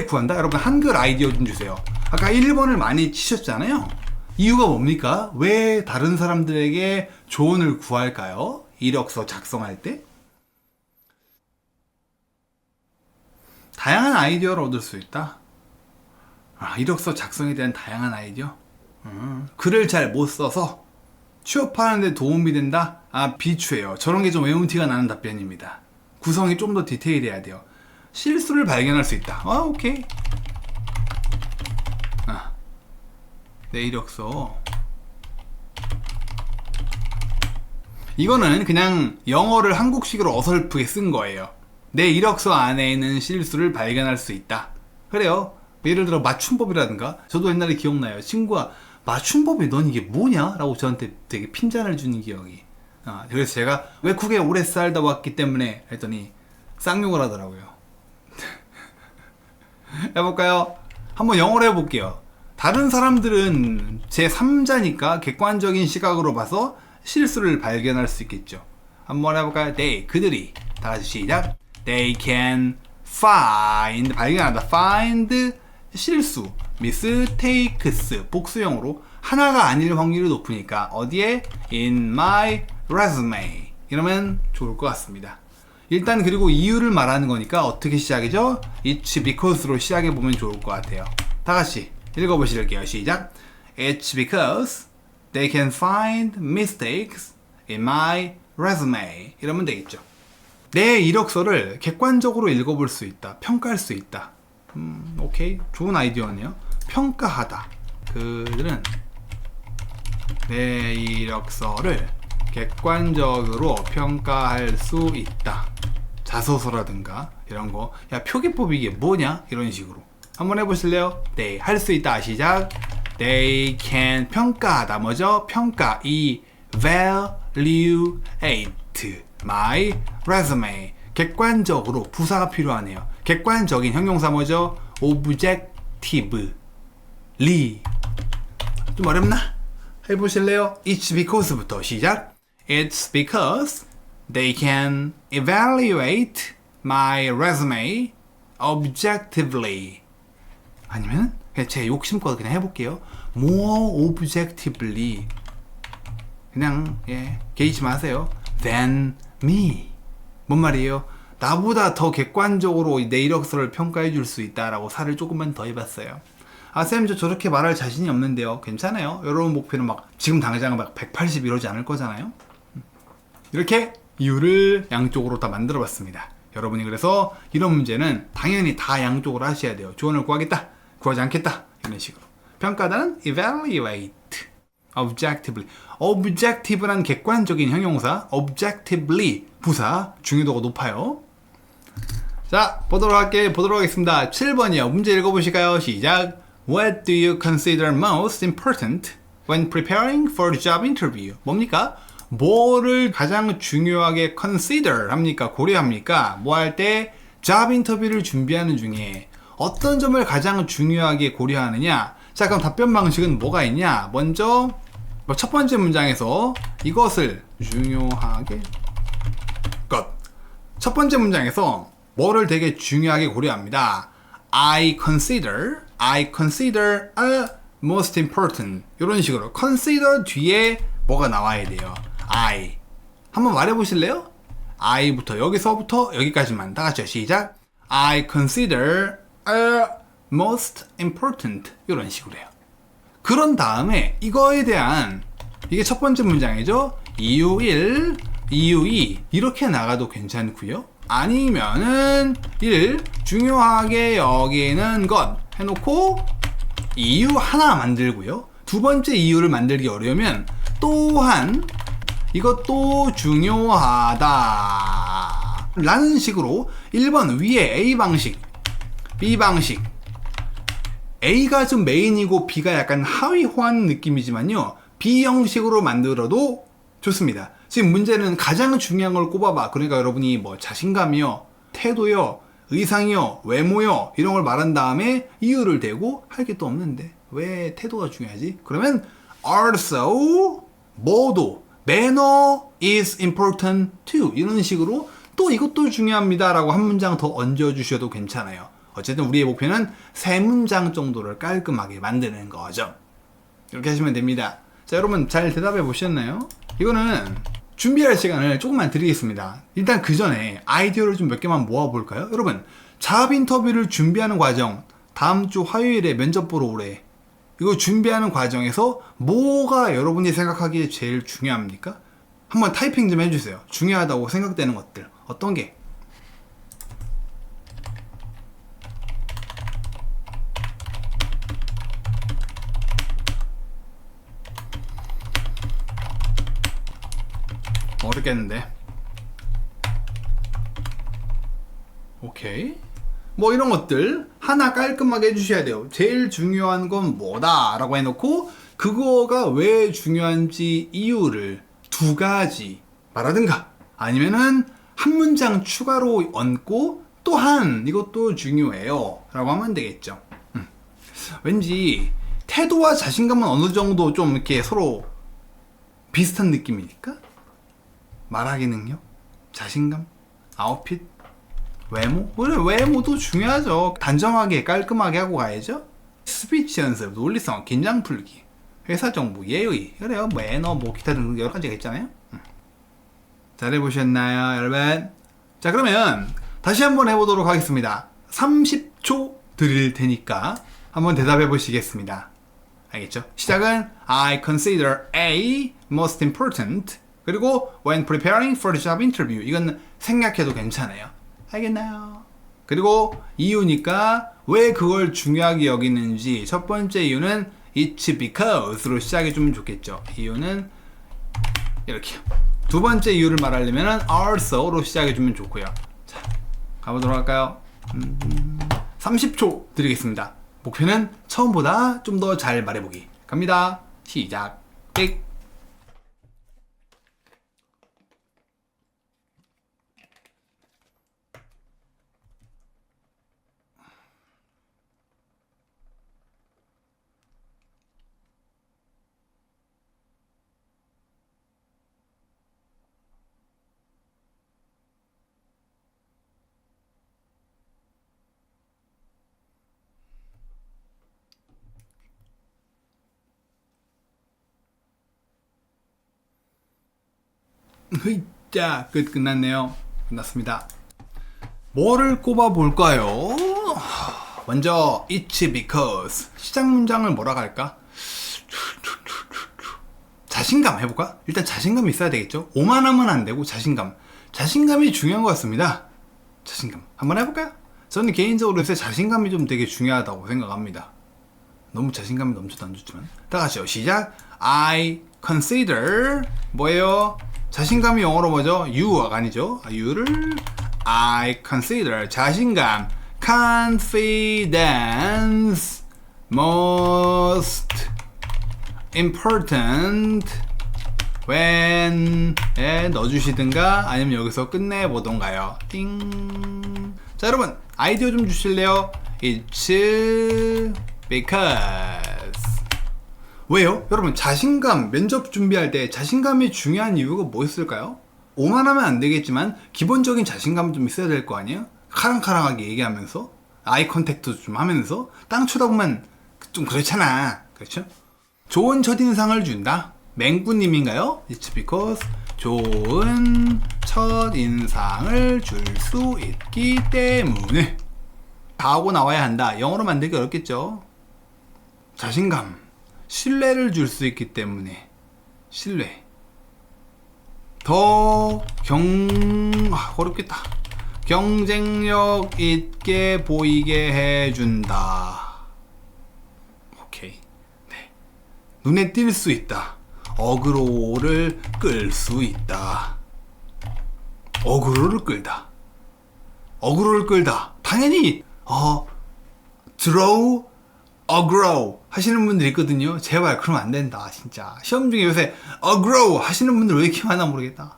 구한다? 여러분 한글 아이디어 좀 주세요. 아까 1번을 많이 치셨잖아요. 이유가 뭡니까? 왜 다른 사람들에게 조언을 구할까요? 이력서 작성할 때? 다양한 아이디어를 얻을 수 있다. 이력서 작성에 대한 다양한 아이디어? 글을 잘 못 써서 취업하는데 도움이 된다? 비추해요. 저런 게 좀 외운 티가 나는 답변입니다. 구성이 좀 더 디테일해야 돼요. 실수를 발견할 수 있다. 오케이. 내 이력서. 이거는 그냥 영어를 한국식으로 어설프게 쓴 거예요. 내 이력서 안에는 실수를 발견할 수 있다. 그래요. 예를 들어 맞춤법이라든가. 저도 옛날에 기억나요. 친구가 맞춤법이 넌 이게 뭐냐? 라고 저한테 되게 핀잔을 주는 기억이. 그래서 제가 외국에 오래 살다 왔기 때문에 했더니 쌍욕을 하더라고요. 해볼까요? 한번 영어로 해볼게요. 다른 사람들은 제3자니까 객관적인 시각으로 봐서 실수를 발견할 수 있겠죠. 한번 해볼까요? 그들이 다 같이 시작. They can find 발견하다. find 실수. mistakes 복수형으로 하나가 아닐 확률이 높으니까 어디에? in my resume 이러면 좋을 것 같습니다. 일단 그리고 이유를 말하는 거니까 어떻게 시작이죠? It's because로 시작해보면 좋을 것 같아요. 다 같이 읽어보실게요. 시작. It's because they can find mistakes in my resume 이러면 되겠죠. 내 이력서를 객관적으로 읽어볼 수 있다. 평가할 수 있다. 오케이. 좋은 아이디어네요. 평가하다. 그들은 내 이력서를 객관적으로 평가할 수 있다. 자소서라든가 이런 거. 야, 표기법이 이게 뭐냐? 이런 식으로. 한번 해보실래요? 네, 할 수 있다. 시작. They can 평가하다. 뭐죠? 평가. evaluate my resume. 객관적으로 부사가 필요하네요. 객관적인 형용사 뭐죠? objectively. 좀 어렵나? 해보실래요? It's because부터 시작. It's because they can evaluate my resume objectively. 아니면 그냥 제 욕심껏 그냥 해볼게요. more objectively. 그냥 개의치 마세요. than me. 뭔 말이에요? 나보다 더 객관적으로 내 이력서를 평가해 줄 수 있다라고 살을 조금만 더 해봤어요. 아, 쌤, 저 저렇게 말할 자신이 없는데요. 괜찮아요. 여러분 목표는 막 지금 당장 막 180 이러지 않을 거잖아요. 이렇게 이유를 양쪽으로 다 만들어 봤습니다. 여러분이 그래서 이런 문제는 당연히 다 양쪽으로 하셔야 돼요. 조언을 구하겠다, 구하지 않겠다, 이런 식으로. 평가단은 evaluate, objectively. objective란 객관적인 형용사, objectively 부사, 중요도가 높아요. 자, 보도록 하겠습니다. 7번이요. 문제 읽어보실까요? 시작. What do you consider most important when preparing for the job interview? 뭡니까? 뭐를 가장 중요하게 consider 합니까? 고려합니까? 뭐 할 때 job 인터뷰를 준비하는 중에 어떤 점을 가장 중요하게 고려하느냐? 자, 그럼 답변 방식은 뭐가 있냐? 먼저 첫 번째 문장에서 이것을 중요하게 첫 번째 문장에서 뭐를 되게 중요하게 고려합니다. I consider most important. 이런 식으로 consider 뒤에 뭐가 나와야 돼요. I. 한번 말해보실래요? I부터 여기서부터 여기까지만 다 같이요. 시작. I consider most important. 이런 식으로 해요. 그런 다음에 이거에 대한 이게 첫 번째 문장이죠. 이유 1, 이유 2 이렇게 나가도 괜찮고요. 아니면은 1. 중요하게 여기는 것 해놓고 이유 하나 만들고요. 두 번째 이유를 만들기 어려우면 또한 이것도 중요하다 라는 식으로 1번 위에 A 방식, B 방식, A가 좀 메인이고 B가 약간 하위 호환 느낌이지만요, B 형식으로 만들어도 좋습니다. 지금 문제는 가장 중요한 걸 꼽아봐. 그러니까 여러분이 뭐 자신감이요, 태도요, 의상이요, 외모요 이런 걸 말한 다음에 이유를 대고 할 게 또 없는데 왜 태도가 중요하지? 그러면 also 뭐도 manner is important too 이런 식으로 또 이것도 중요합니다 라고 한 문장 더 얹어주셔도 괜찮아요. 어쨌든 우리의 목표는 3문장 정도를 깔끔하게 만드는 거죠. 이렇게 하시면 됩니다. 자, 여러분 잘 대답해 보셨나요? 이거는 준비할 시간을 조금만 드리겠습니다. 일단 그 전에 아이디어를 좀 몇 개만 모아볼까요? 여러분, 잡 인터뷰를 준비하는 과정, 다음 주 화요일에 면접 보러 오래. 이거 준비하는 과정에서 뭐가 여러분이 생각하기에 제일 중요합니까? 한번 타이핑 좀 해주세요. 중요하다고 생각되는 것들. 어떤 게? 어렵겠는데. 오케이. 뭐 이런 것들 하나 깔끔하게 해주셔야 돼요. 제일 중요한 건 뭐다 라고 해놓고 그거가 왜 중요한지 이유를 2가지 말하든가 아니면은 한 문장 추가로 얹고 또한 이것도 중요해요 라고 하면 되겠죠. 왠지 태도와 자신감은 어느 정도 좀 이렇게 서로 비슷한 느낌이니까 말하기 능력, 자신감, 아웃핏, 외모? 그래, 외모도 중요하죠. 단정하게 깔끔하게 하고 가야죠. 스피치 연습, 논리성, 긴장 풀기, 회사 정보, 예의, 그래요. 매너, 뭐 기타 등등 여러 가지가 있잖아요. 잘해보셨나요, 여러분? 자, 그러면 다시 한번 해보도록 하겠습니다. 30초 드릴 테니까 한번 대답해 보시겠습니다. 알겠죠? 시작은 I consider A most important. 그리고 when preparing for the job interview. 이건 생략해도 괜찮아요. 알겠나요? 그리고 이유니까 왜 그걸 중요하게 여기는지 첫 번째 이유는 it's because로 시작해주면 좋겠죠. 이유는 이렇게요. 두 번째 이유를 말하려면 also로 시작해주면 좋고요. 자, 가보도록 할까요? 30초 드리겠습니다. 목표는 처음보다 좀 더 잘 말해보기. 갑니다. 시작. 띡. 자, 끝났네요. 끝났습니다. 뭐를 꼽아볼까요? 먼저 It's because 시작 문장을 뭐라 할까? 자신감 해볼까? 일단 자신감이 있어야 되겠죠? 오만하면 안 되고 자신감이 중요한 것 같습니다. 자신감 한번 해볼까요? 저는 개인적으로 요새 자신감이 좀 되게 중요하다고 생각합니다. 너무 자신감이 넘쳐도 안 좋지만 다 같이요. 시작. I consider 뭐예요? 자신감이 영어로 뭐죠? you가 아니죠? you를 I consider 자신감 confidence most important when에 넣어주시든가 아니면 여기서 끝내보던가요. 띵. 자, 여러분 아이디어 좀 주실래요? It's because 왜요? 여러분 자신감 면접 준비할 때 자신감이 중요한 이유가 뭐 있을까요? 오만하면 안 되겠지만 기본적인 자신감은 좀 있어야 될 거 아니에요? 카랑카랑하게 얘기하면서 아이 컨택트 좀 하면서 땅 쳐다보면 좀 그렇잖아. 그렇죠? 좋은 첫인상을 준다. 맹구님인가요? It's because 좋은 첫인상을 줄 수 있기 때문에 다 하고 나와야 한다. 영어로 만들기 어렵겠죠? 자신감 신뢰를 줄 수 있기 때문에 신뢰 어렵겠다. 경쟁력 있게 보이게 해준다. 오케이. 네. 눈에 띌 수 있다. 어그로를 끌 수 있다. 어그로를 끌다. 당연히 draw aggro 하시는 분들 있거든요. 제발 그러면 안 된다. 진짜 시험 중에 요새 aggro 하시는 분들 왜 이렇게 많나 모르겠다.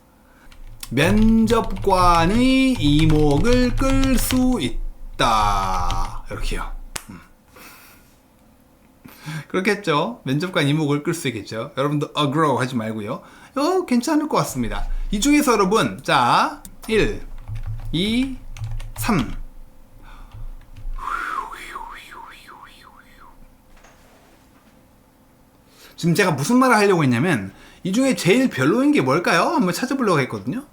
면접관의 이목을 끌 수 있다. 이렇게요. 그렇겠죠. 면접관 이목을 끌 수 있겠죠. 여러분도 aggro 하지 말고요. 괜찮을 것 같습니다. 이 중에서 여러분 자 1, 2, 3 지금 제가 무슨 말을 하려고 했냐면 이 중에 제일 별로인 게 뭘까요? 한번 찾아보려고 했거든요.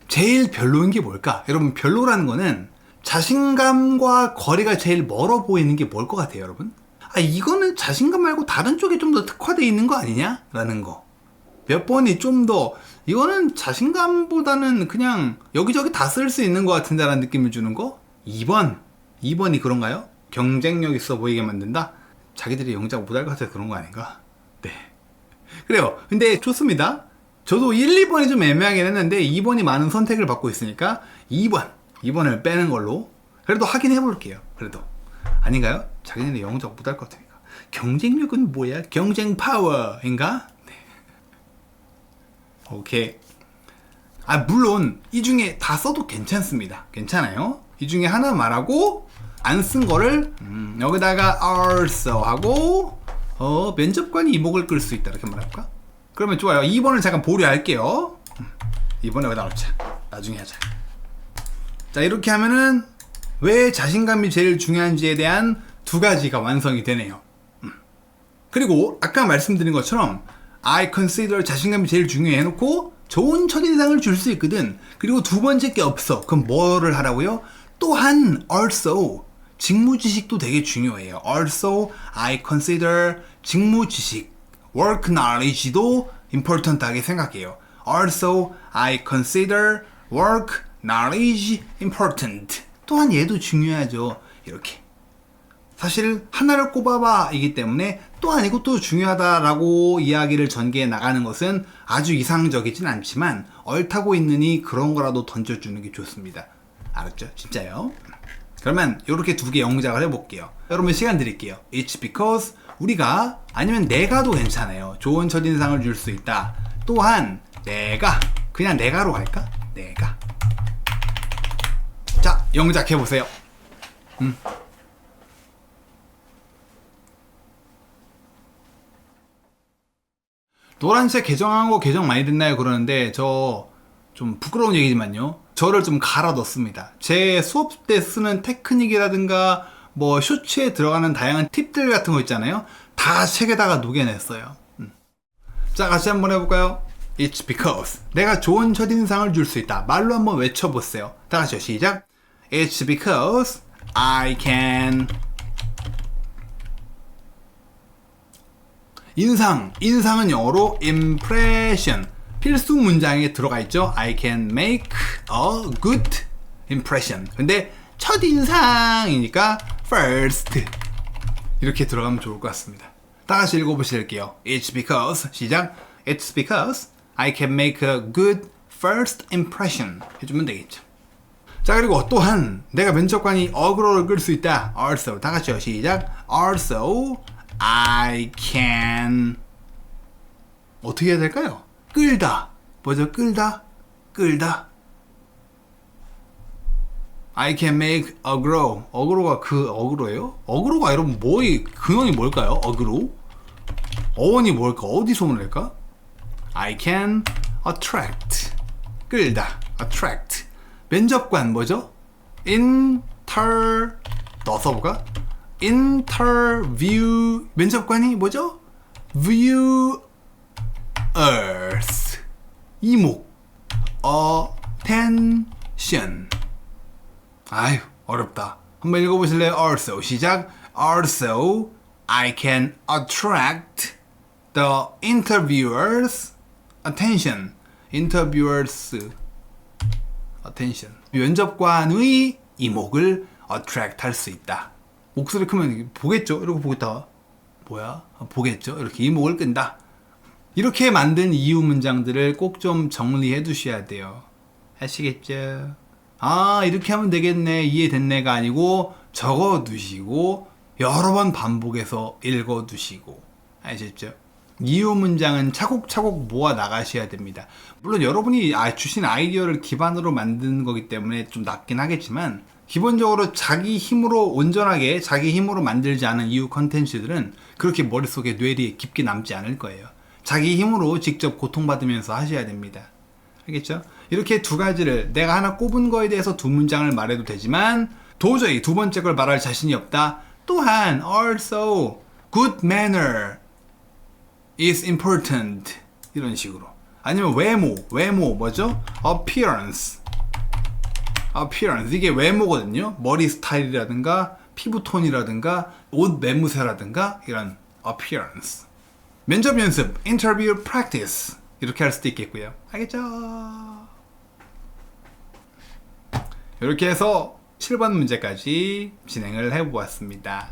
제일 별로인 게 뭘까? 여러분 별로라는 거는 자신감과 거리가 제일 멀어 보이는 게 뭘 것 같아요, 여러분? 이거는 자신감 말고 다른 쪽에 좀 더 특화되어 있는 거 아니냐? 라는 거. 몇 번이 좀 더 이거는 자신감보다는 그냥 여기저기 다 쓸 수 있는 것 같은데 라는 느낌을 주는 거. 2번이 그런가요? 경쟁력 있어 보이게 만든다? 자기들이 영작 못할 것 같아서 그런 거 아닌가? 네. 그래요. 근데 좋습니다. 저도 1, 2번이 좀 애매하긴 했는데 2번이 많은 선택을 받고 있으니까 2번을 빼는 걸로 그래도 확인해 볼게요. 그래도 아닌가요? 자기네는 영작 못할 것 같으니까. 경쟁력은 뭐야? 경쟁 파워인가? 네. 오케이. 물론 이 중에 다 써도 괜찮습니다. 괜찮아요. 이 중에 하나 말하고 안 쓴 거를 여기다가 also 하고 면접관이 이목을 끌 수 있다 이렇게 말할까? 그러면 좋아요. 2번을 잠깐 보류할게요. 2번 여기다 놓자. 나중에 하자. 자, 이렇게 하면은 왜 자신감이 제일 중요한지에 대한 두 가지가 완성이 되네요. 그리고 아까 말씀드린 것처럼 I consider 자신감이 제일 중요해 놓고 좋은 첫인상을 줄 수 있거든. 그리고 두 번째 게 없어. 그럼 뭐를 하라고요? 또한 also 직무지식도 되게 중요해요. Also I consider 직무지식 work knowledge도 important하게 생각해요. Also I consider work knowledge important. 또한 얘도 중요하죠. 이렇게 사실 하나를 꼽아봐 이기 때문에 또 아니고 또 중요하다라고 이야기를 전개해 나가는 것은 아주 이상적이진 않지만 얽타고 있느니 그런 거라도 던져주는 게 좋습니다. 알았죠? 진짜요? 그러면 이렇게 두 개 영작을 해볼게요. 여러분 시간 드릴게요. It's because 우리가 아니면 내가도 괜찮아요. 좋은 첫인상을 줄 수 있다. 또한 내가 그냥 내가로 갈까? 내가 자 영작 해보세요. 노란색 개정한 거 개정 많이 됐나요? 그러는데 저 좀 부끄러운 얘기지만요. 저를 좀 갈아 넣습니다. 제 수업 때 쓰는 테크닉이라든가 뭐 쇼츠에 들어가는 다양한 팁들 같은 거 있잖아요. 다 책에다가 녹여냈어요. 자 같이 한번 해볼까요? It's because 내가 좋은 첫인상을 줄 수 있다. 말로 한번 외쳐보세요. 다 같이요. 시작. It's because I can. 인상은 영어로 impression. 필수 문장에 들어가 있죠. I can make a good impression. 근데 첫인상이니까 first. 이렇게 들어가면 좋을 것 같습니다. 다 같이 읽어보실게요. It's because 시작. It's because I can make a good first impression. 해주면 되겠죠. 자, 그리고 또한 내가 면접관이 어그로를 끌 수 있다. Also. 다 같이요. 시작. Also I can. 어떻게 해야 될까요? 끌다. 뭐죠? 끌다. I can make aggro. 어그로가 그 어그로예요? 어그로가 여러분 근원이 뭘까요? 어그로? 어원이 뭘까? 어디서 오늘까? I can attract. 끌다. attract. 면접관 뭐죠? 너 써볼까? interview. 면접관이 뭐죠? viewers. 이목. attention. 아유, 어렵다. 한번 읽어보실래요? Also. 시작. Also, I can attract the interviewers' attention. interviewers' attention. 면접관의 이목을 attract 할 수 있다. 목소리 크면 보겠죠? 이러고 보겠다. 뭐야? 보겠죠? 이렇게 이목을 끈다. 이렇게 만든 이유 문장들을 꼭 좀 정리해 두셔야 돼요. 아시겠죠? 아, 이렇게 하면 되겠네, 이해됐네가 아니고 적어 두시고 여러 번 반복해서 읽어 두시고. 아시겠죠? 이유 문장은 차곡차곡 모아 나가셔야 됩니다. 물론 여러분이 주신 아이디어를 기반으로 만든 거기 때문에 좀 낫긴 하겠지만, 기본적으로 자기 힘으로 온전하게 자기 힘으로 만들지 않은 이유 컨텐츠들은 그렇게 머릿속에 뇌리에 깊게 남지 않을 거예요. 자기 힘으로 직접 고통받으면서 하셔야 됩니다. 알겠죠? 이렇게 두 가지를, 내가 하나 꼽은 거에 대해서 두 문장을 말해도 되지만 도저히 두 번째 걸 말할 자신이 없다. 또한 also good manner is important. 이런 식으로. 아니면 외모 뭐죠? appearance. 이게 외모거든요. 머리 스타일이라든가 피부 톤이라든가 옷 매무새라든가 이런 appearance. 면접 연습, interview practice. 이렇게 할 수도 있겠고요. 알겠죠? 이렇게 해서 7번 문제까지 진행을 해보았습니다.